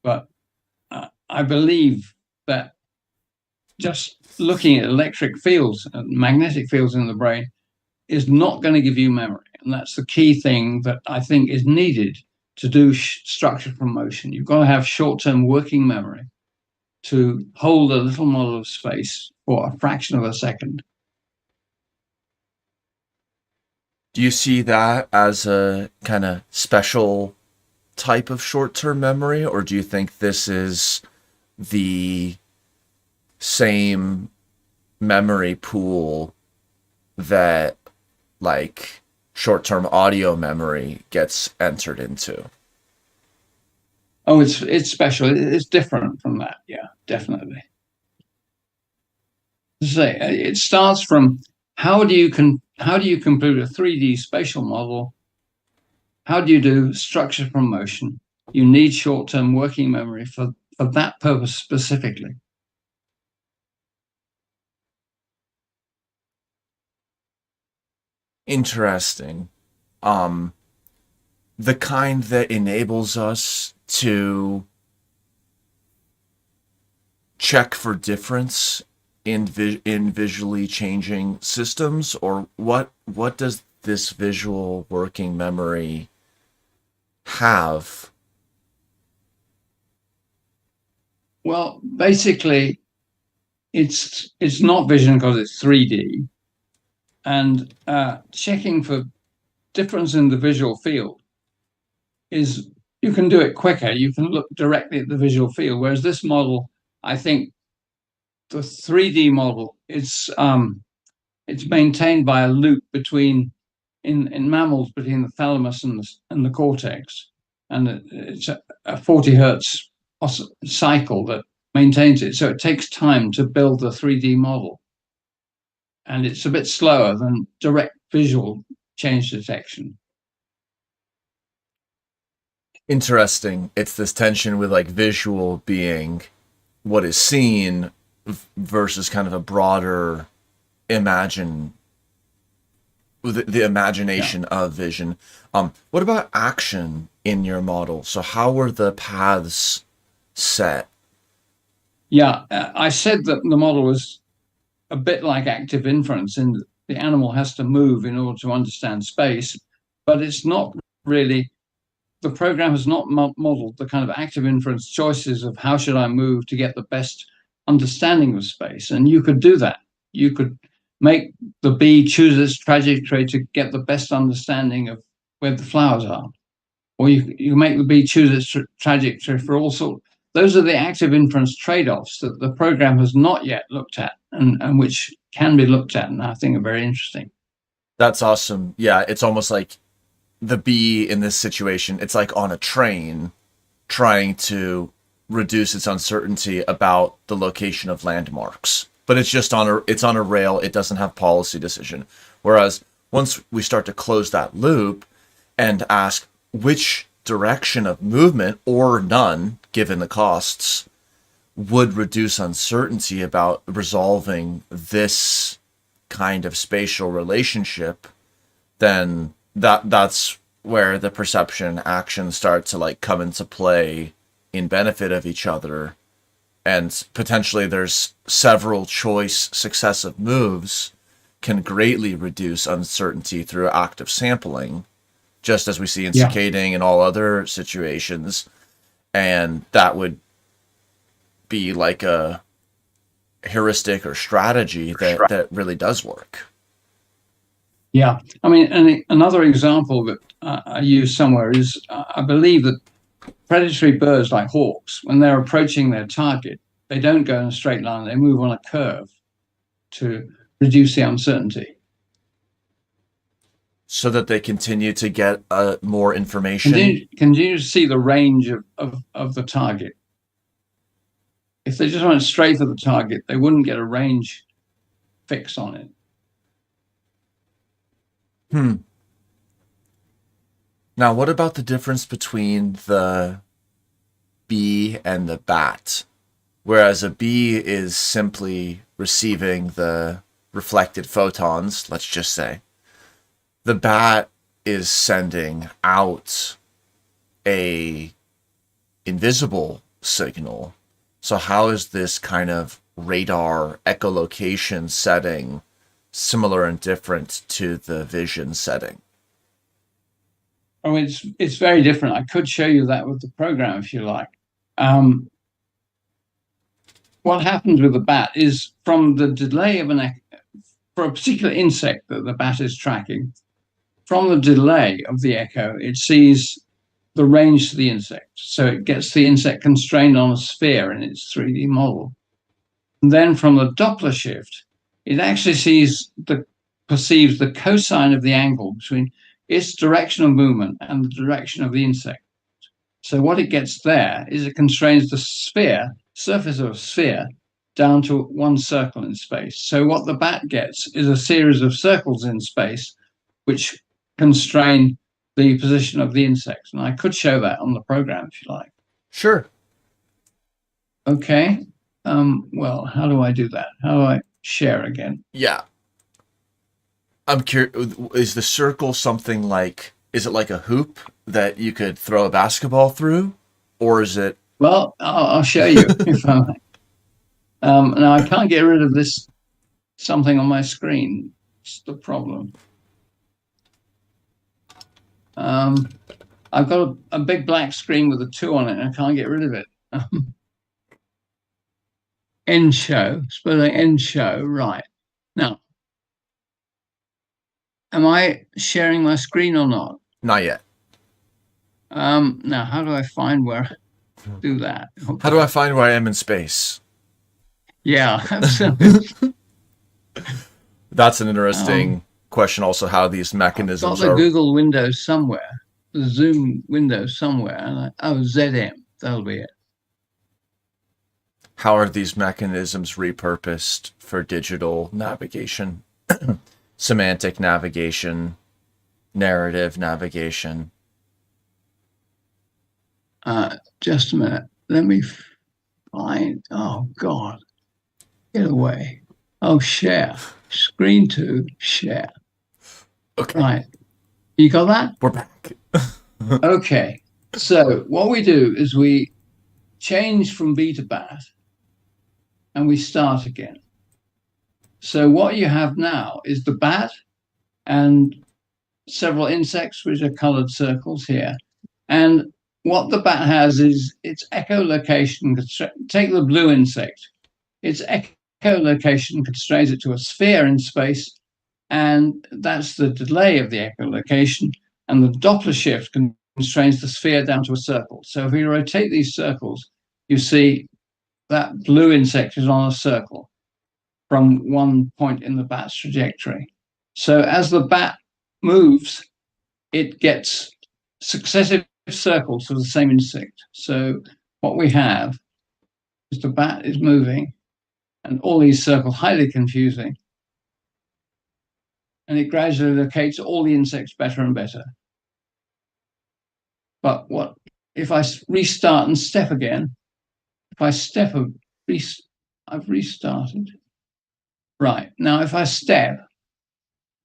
But I believe that just looking at electric fields and magnetic fields in the brain is not going to give you memory. And that's the key thing that I think is needed to do structure from motion. You've got to have short-term working memory to hold a little model of space for a fraction of a second. Do you see that as a kind of special type of short-term memory, or do you think this is the same memory pool that like short-term audio memory gets entered into? Oh, it's special. It's different from that. Yeah, definitely. Say it starts from how do you compute a 3D spatial model? How do you do structure from motion? You need short-term working memory for that purpose specifically. Interesting. The kind that enables us to check for difference in visually changing systems, or what does this visual working memory have? Well, basically, it's not vision because it's 3D, and checking for difference in the visual field is, you can do it quicker. You can look directly at the visual field, whereas this model, I think, the 3D model, it's maintained by a loop between in mammals between the thalamus and the cortex, and it's a 40 hertz cycle that maintains it. So it takes time to build the 3D model, and it's a bit slower than direct visual change detection. Interesting. It's this tension with like visual being what is seen versus kind of a broader imagine, the imagination of vision. What about action in your model? So how were the paths set? Yeah, I said that the model was a bit like active inference, and the animal has to move in order to understand space, but it's not really, the program has not modeled the kind of active inference choices of how should I move to get the best understanding of space. And you could do that. You could make the bee choose its trajectory to get the best understanding of where the flowers are. Or you make the bee choose its trajectory for all sorts. Those are the active inference trade-offs that the program has not yet looked at, and which can be looked at, and I think are very interesting. That's awesome. Yeah, it's almost like the bee in this situation, it's like on a train trying to reduce its uncertainty about the location of landmarks. But it's just on a rail, it doesn't have policy decision. Whereas once we start to close that loop and ask which direction of movement, or none, given the costs, would reduce uncertainty about resolving this kind of spatial relationship, then that's where the perception actions start to like come into play in benefit of each other. And potentially there's several choice successive moves can greatly reduce uncertainty through active sampling, just as we see in cicading and all other situations. And that would be like a heuristic or strategy that really does work. Yeah, I mean, and another example that I use somewhere is, I believe that predatory birds like hawks, when they're approaching their target, they don't go in a straight line, they move on a curve to reduce the uncertainty. So that they continue to get more information. Continue to see the range of the target. If they just went straight for the target, they wouldn't get a range fix on it. Now, what about the difference between the bee and the bat? Whereas a bee is simply receiving the reflected photons, let's just say, the bat is sending out a invisible signal. So how is this kind of radar echolocation setting similar and different to the vision setting? Oh, it's very different. I could show you that with the program if you like. What happens with the bat is from the delay of for a particular insect that the bat is tracking, from the delay of the echo, it sees the range to the insect. So it gets the insect constrained on a sphere in its 3D model. And then from the Doppler shift, it actually perceives the cosine of the angle between its direction of movement and the direction of the insect. So what it gets there is it constrains the surface of a sphere, down to one circle in space. So what the bat gets is a series of circles in space which constrain the position of the insect. And I could show that on the program if you like. Sure. Okay. Well, how do I do that? How do I share again? Yeah. I'm curious, is the circle something like, is it like a hoop that you could throw a basketball through? Or is it... Well, I'll show you if I like. Now, I can't get rid of this something on my screen. It's the problem. I've got a big black screen with a 2 on it, and I can't get rid of it. End show, suppose I end show, right. Now, am I sharing my screen or not? Not yet. Now, how do I find where I do that? Okay. How do I find where I am in space? Yeah. That's an interesting question also, how these mechanisms I've got the Google window somewhere, the Zoom window somewhere, and ZM, that'll be it. How are these mechanisms repurposed for digital navigation, semantic navigation, narrative navigation? Just a minute. Let me find. Oh, God. Get away. Oh, share. Screen 2, share. Okay. Right. You got that? We're back. Okay. So what we do is we change from B to bat and we start again. So what you have now is the bat and several insects, which are colored circles here. And what the bat has is its echolocation. Take the blue insect. Its echolocation constrains it to a sphere in space, and that's the delay of the echolocation. And the Doppler shift constrains the sphere down to a circle. So if we rotate these circles, you see that blue insect is on a circle from one point in the bat's trajectory. So as the bat moves, it gets successive circles of the same insect. So what we have is the bat is moving and all these circles, highly confusing, and it gradually locates all the insects better and better. But what if I restart and step again? If I step, I've restarted. Right, now if I step,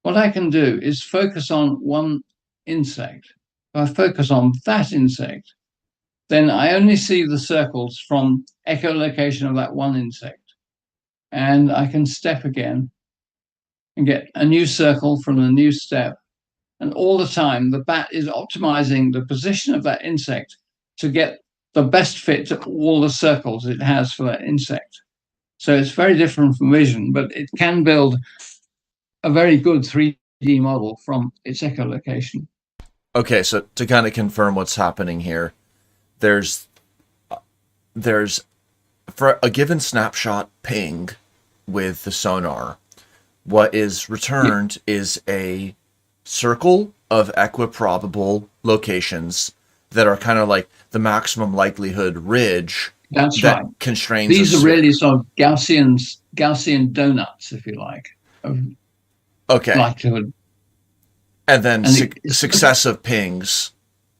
what I can do is focus on one insect. If I focus on that insect, then I only see the circles from echolocation of that one insect. And I can step again and get a new circle from a new step. And all the time, the bat is optimizing the position of that insect to get the best fit to all the circles it has for that insect. So it's very different from vision, but it can build a very good 3D model from its echolocation. Okay, so to kind of confirm what's happening here, there's for a given snapshot ping with the sonar, what is returned is a circle of equiprobable locations that are kind of like the maximum likelihood ridge That's that right. constrains These a are really sort of Gaussian donuts, if you like, of okay. likelihood. And then And successive pings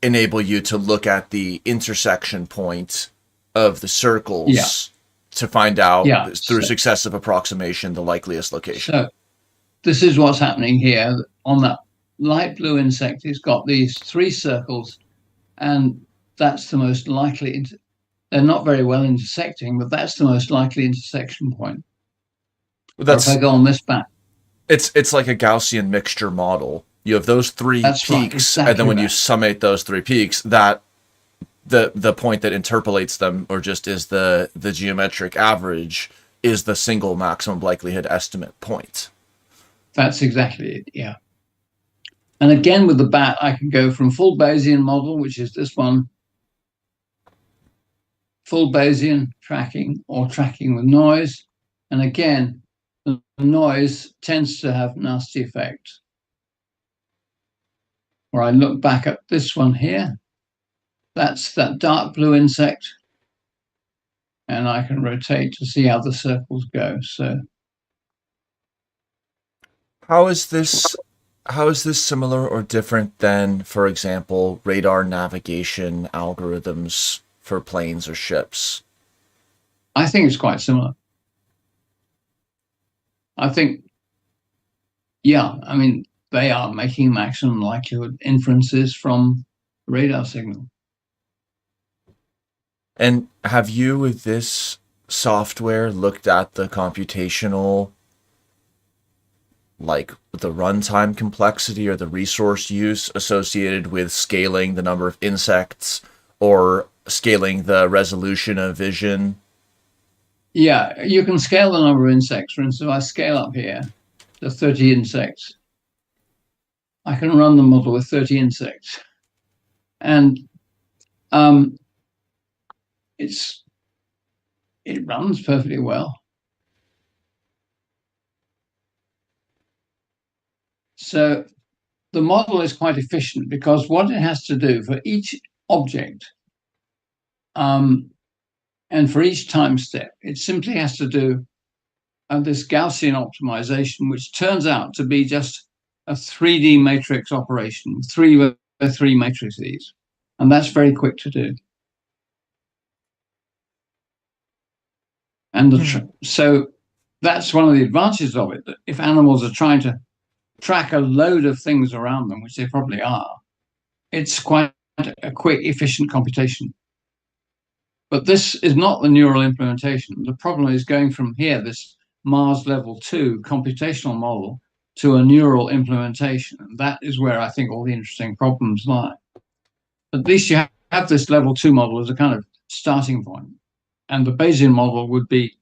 enable you to look at the intersection point of the yeah, circles to find out yeah. through successive approximation the likeliest location. So this is what's happening here on that light blue insect. It's got these three circles, and that's the most likely. They're not very well intersecting, but that's the most likely intersection point. Or if I That's go on this back, it's like a Gaussian mixture model. You have those three that's right, peaks, and then exactly when you that. summate those three peaks, that the point that interpolates them, or just is the geometric average, is the single maximum likelihood estimate point. That's exactly it. Yeah. And again, with the bat, I can go from full Bayesian model, which is this one, full Bayesian tracking or tracking with noise. And again, the noise tends to have nasty effects. Or I look back at this one here. That's that dark blue insect. And I can rotate to see how the circles go. So How is this similar or different than, for example, radar navigation algorithms for planes or ships? I think it's quite similar. I think, yeah, I mean, they are making maximum likelihood inferences from radar signal. And have you, with this software, looked at the computational, like the runtime complexity or the resource use associated with scaling the number of insects or scaling the resolution of vision? Yeah, you can scale the number of insects. For instance, if I scale up here to 30 insects, I can run the model with 30 insects. And it runs perfectly well. So the model is quite efficient because what it has to do for each object and for each time step, it simply has to do this Gaussian optimization, which turns out to be just a 3D matrix operation, 3 matrices. And that's very quick to do. And so that's one of the advantages of it, that if animals are trying to track a load of things around them, which they probably are, it's quite a quick, efficient computation. But this is not the neural implementation. The problem is going from here, this Mars level 2 computational model, to a neural implementation. And that is where I think all the interesting problems lie. At least you have this level 2 model as a kind of starting point. And the Bayesian model would be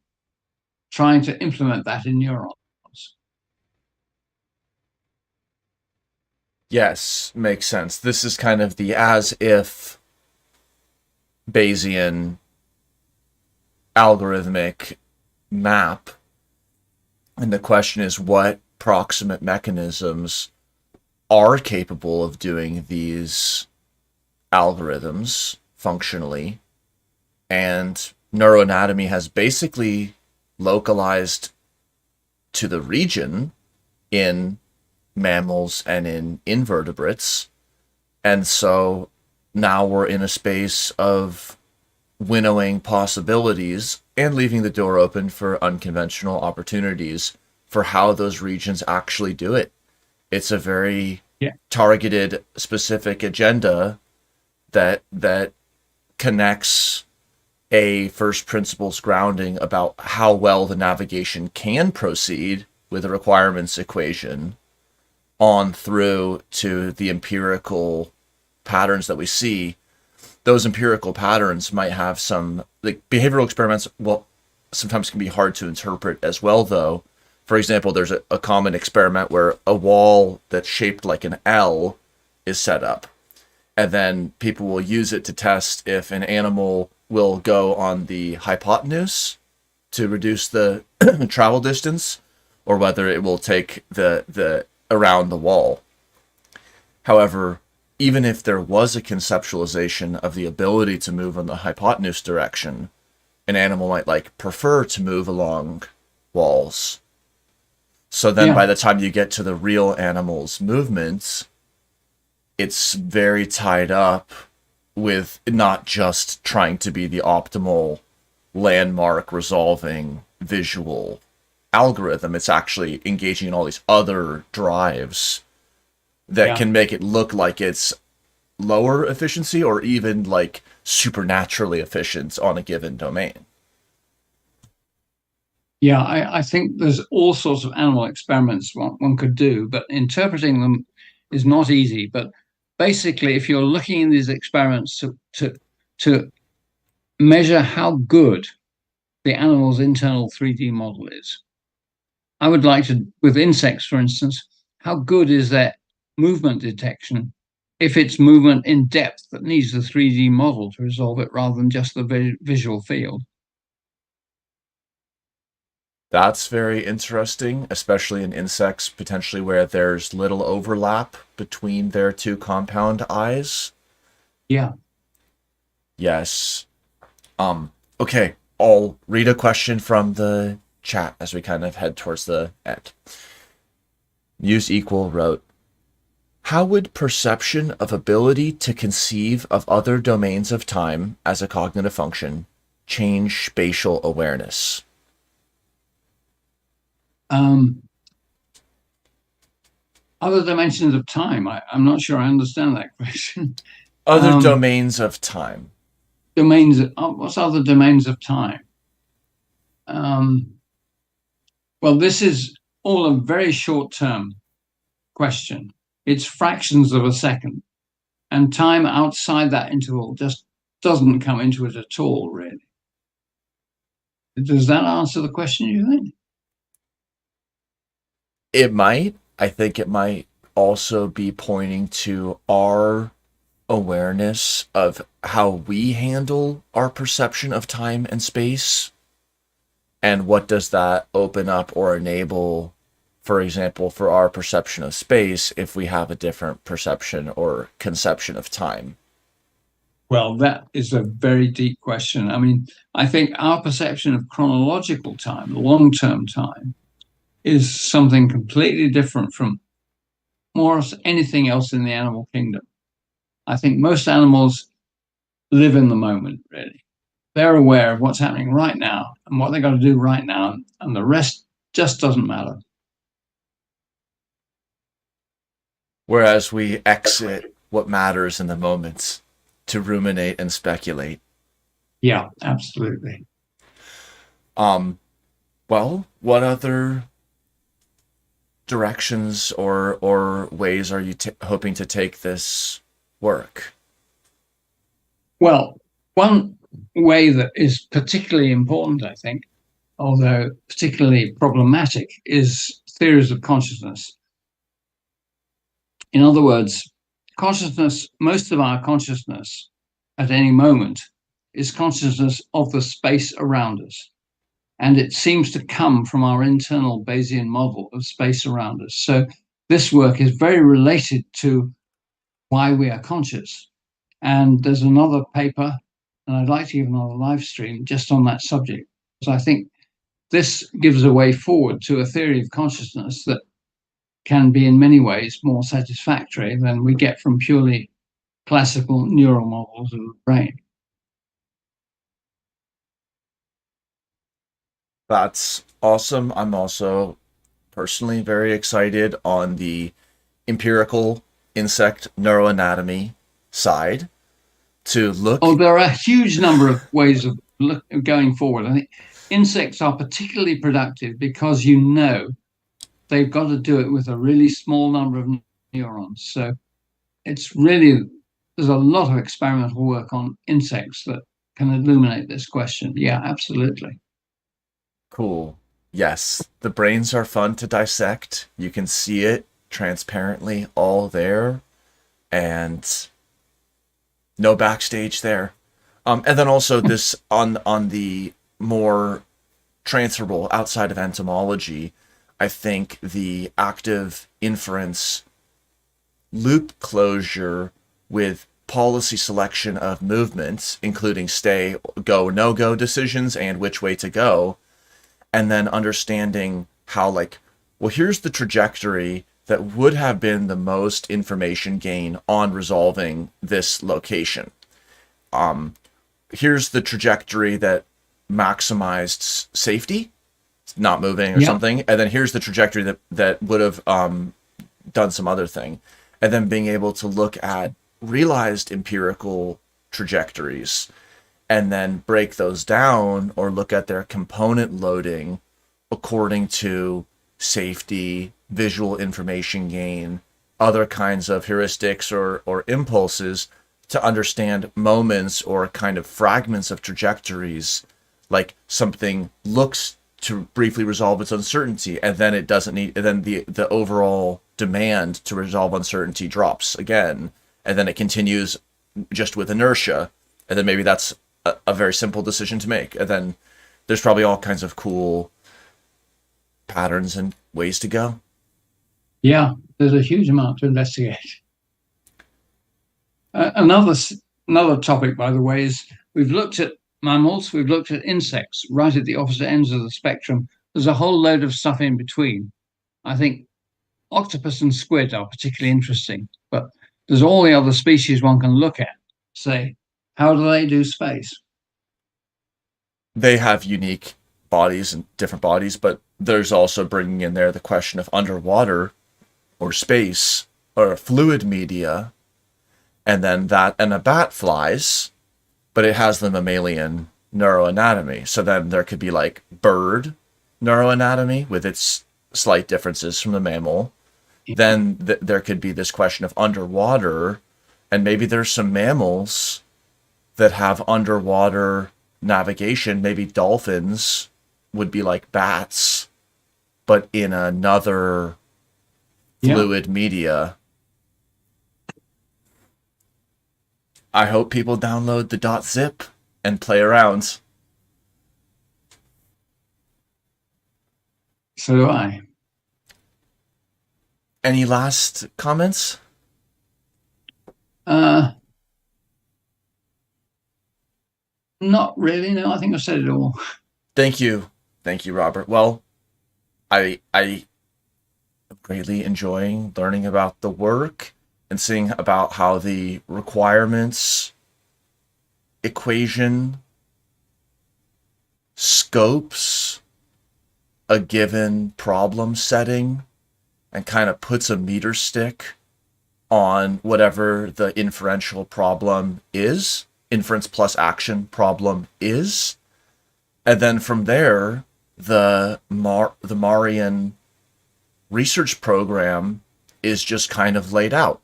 trying to implement that in neurons. Yes, makes sense. This is kind of the as if Bayesian algorithmic map. And the question is, what proximate mechanisms are capable of doing these algorithms functionally? And neuroanatomy has basically localized to the region in mammals and in invertebrates. And so now we're in a space of winnowing possibilities and leaving the door open for unconventional opportunities for how those regions actually do it. It's a very targeted, specific agenda that connects a first principles grounding about how well the navigation can proceed with a requirements equation on through to the empirical patterns that we see. Those empirical patterns might have some, like behavioral experiments, well, sometimes can be hard to interpret as well, though. For example, there's a common experiment where a wall that's shaped like an L is set up. And then people will use it to test if an animal will go on the hypotenuse to reduce the travel distance, or whether it will take the around the wall. However, even if there was a conceptualization of the ability to move in the hypotenuse direction, an animal might like prefer to move along walls. So then by the time you get to the real animal's movements, it's very tied up with not just trying to be the optimal landmark resolving visual algorithm. It's actually engaging in all these other drives that can make it look like it's lower efficiency or even like supernaturally efficient on a given domain. Yeah, I think there's all sorts of animal experiments one could do, but interpreting them is not easy. But basically, if you're looking in these experiments to measure how good the animal's internal 3D model is, I would like to, with insects, for instance, how good is their movement detection if it's movement in depth that needs the 3D model to resolve it rather than just the visual field? That's very interesting, especially in insects, potentially where there's little overlap between their two compound eyes. Yeah. Yes. Okay, I'll read a question from the chat as we kind of head towards the end. Muse Equal wrote, how would perception of ability to conceive of other domains of time as a cognitive function change spatial awareness? Other dimensions of time. I'm not sure I understand that question. Other domains of time. Domains. What's other domains of time? Well, this is all a very short-term question. It's fractions of a second, and time outside that interval just doesn't come into it at all, really. Does that answer the question, you think? It might. I think it might also be pointing to our awareness of how we handle our perception of time and space. And what does that open up or enable, for example, for our perception of space if we have a different perception or conception of time? Well, that is a very deep question. I mean, I think our perception of chronological time, long-term time, is something completely different from more or less anything else in the animal kingdom. I think most animals live in the moment, really. They're aware of what's happening right now and what they've got to do right now, and the rest just doesn't matter. Whereas we exit what matters in the moments to ruminate and speculate. Yeah, absolutely. Well, what other directions or ways are you hoping to take this work? Well, one way that is particularly important, I think, although particularly problematic, is theories of consciousness. In other words, consciousness, most of our consciousness at any moment is consciousness of the space around us. And it seems to come from our internal Bayesian model of space around us. So this work is very related to why we are conscious. And there's another paper, and I'd like to give another live stream just on that subject, because I think this gives a way forward to a theory of consciousness that can be in many ways more satisfactory than we get from purely classical neural models of the brain. That's awesome. I'm also personally very excited on the empirical insect neuroanatomy side to look. Oh, there are a huge number of ways of going forward. I think insects are particularly productive because they've got to do it with a really small number of neurons. So it's really, there's a lot of experimental work on insects that can illuminate this question. Yeah, absolutely. Cool. Yes, the brains are fun to dissect. You can see it transparently all there, and no backstage there. And then also this on the more transferable outside of entomology, I think the active inference loop closure with policy selection of movements, including stay, go, no-go decisions and which way to go, and then understanding how, like, well, here's the trajectory that would have been the most information gain on resolving this location. Here's the trajectory that maximized safety, not moving or something, and then here's the trajectory that would have done some other thing, and then being able to look at realized empirical trajectories and then break those down or look at their component loading according to safety, visual information gain, other kinds of heuristics or impulses to understand moments or kind of fragments of trajectories, like something looks to briefly resolve its uncertainty and then it doesn't need, and then the overall demand to resolve uncertainty drops again, and then it continues just with inertia, and then maybe that's a very simple decision to make, and then there's probably all kinds of cool patterns and ways to go. Yeah, there's a huge amount to investigate. Another topic, by the way, is we've looked at mammals, we've looked at insects, right at the opposite ends of the spectrum. There's a whole load of stuff in between. I think octopus and squid are particularly interesting, but there's all the other species one can look at. Say, how do they do space? They have unique bodies and different bodies, but there's also bringing in there the question of underwater or space or fluid media, and then that, and a bat flies, but it has the mammalian neuroanatomy. So then there could be like bird neuroanatomy with its slight differences from the mammal. Then there could be this question of underwater, and maybe there's some mammals that have underwater navigation. Maybe dolphins would be like bats, but in another fluid media. I hope people download the .zip and play around. So do I. Any last comments? Not really. No, I think I've said it all. Thank you, Robert. Well, I am greatly enjoying learning about the work and seeing about how the requirements equation scopes a given problem setting and kind of puts a meter stick on whatever the inferential problem is, inference plus action problem is. And then from there, the Marian research program is just kind of laid out.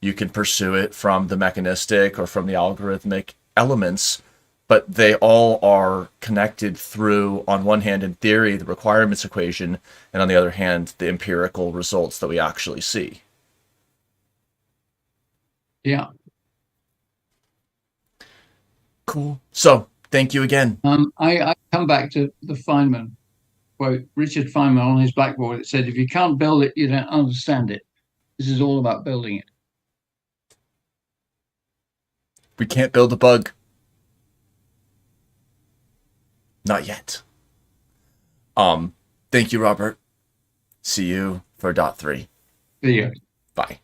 You can pursue it from the mechanistic or from the algorithmic elements, but they all are connected through, on one hand, in theory, the requirements equation, and on the other hand, the empirical results that we actually see. Yeah. Cool. So, thank you again. I come back to the Feynman quote, Richard Feynman on his blackboard. It said, if you can't build it, you don't understand it. This is all about building it. We can't build a bug. Not yet. Thank you, Robert. See you for .3. See you. Bye.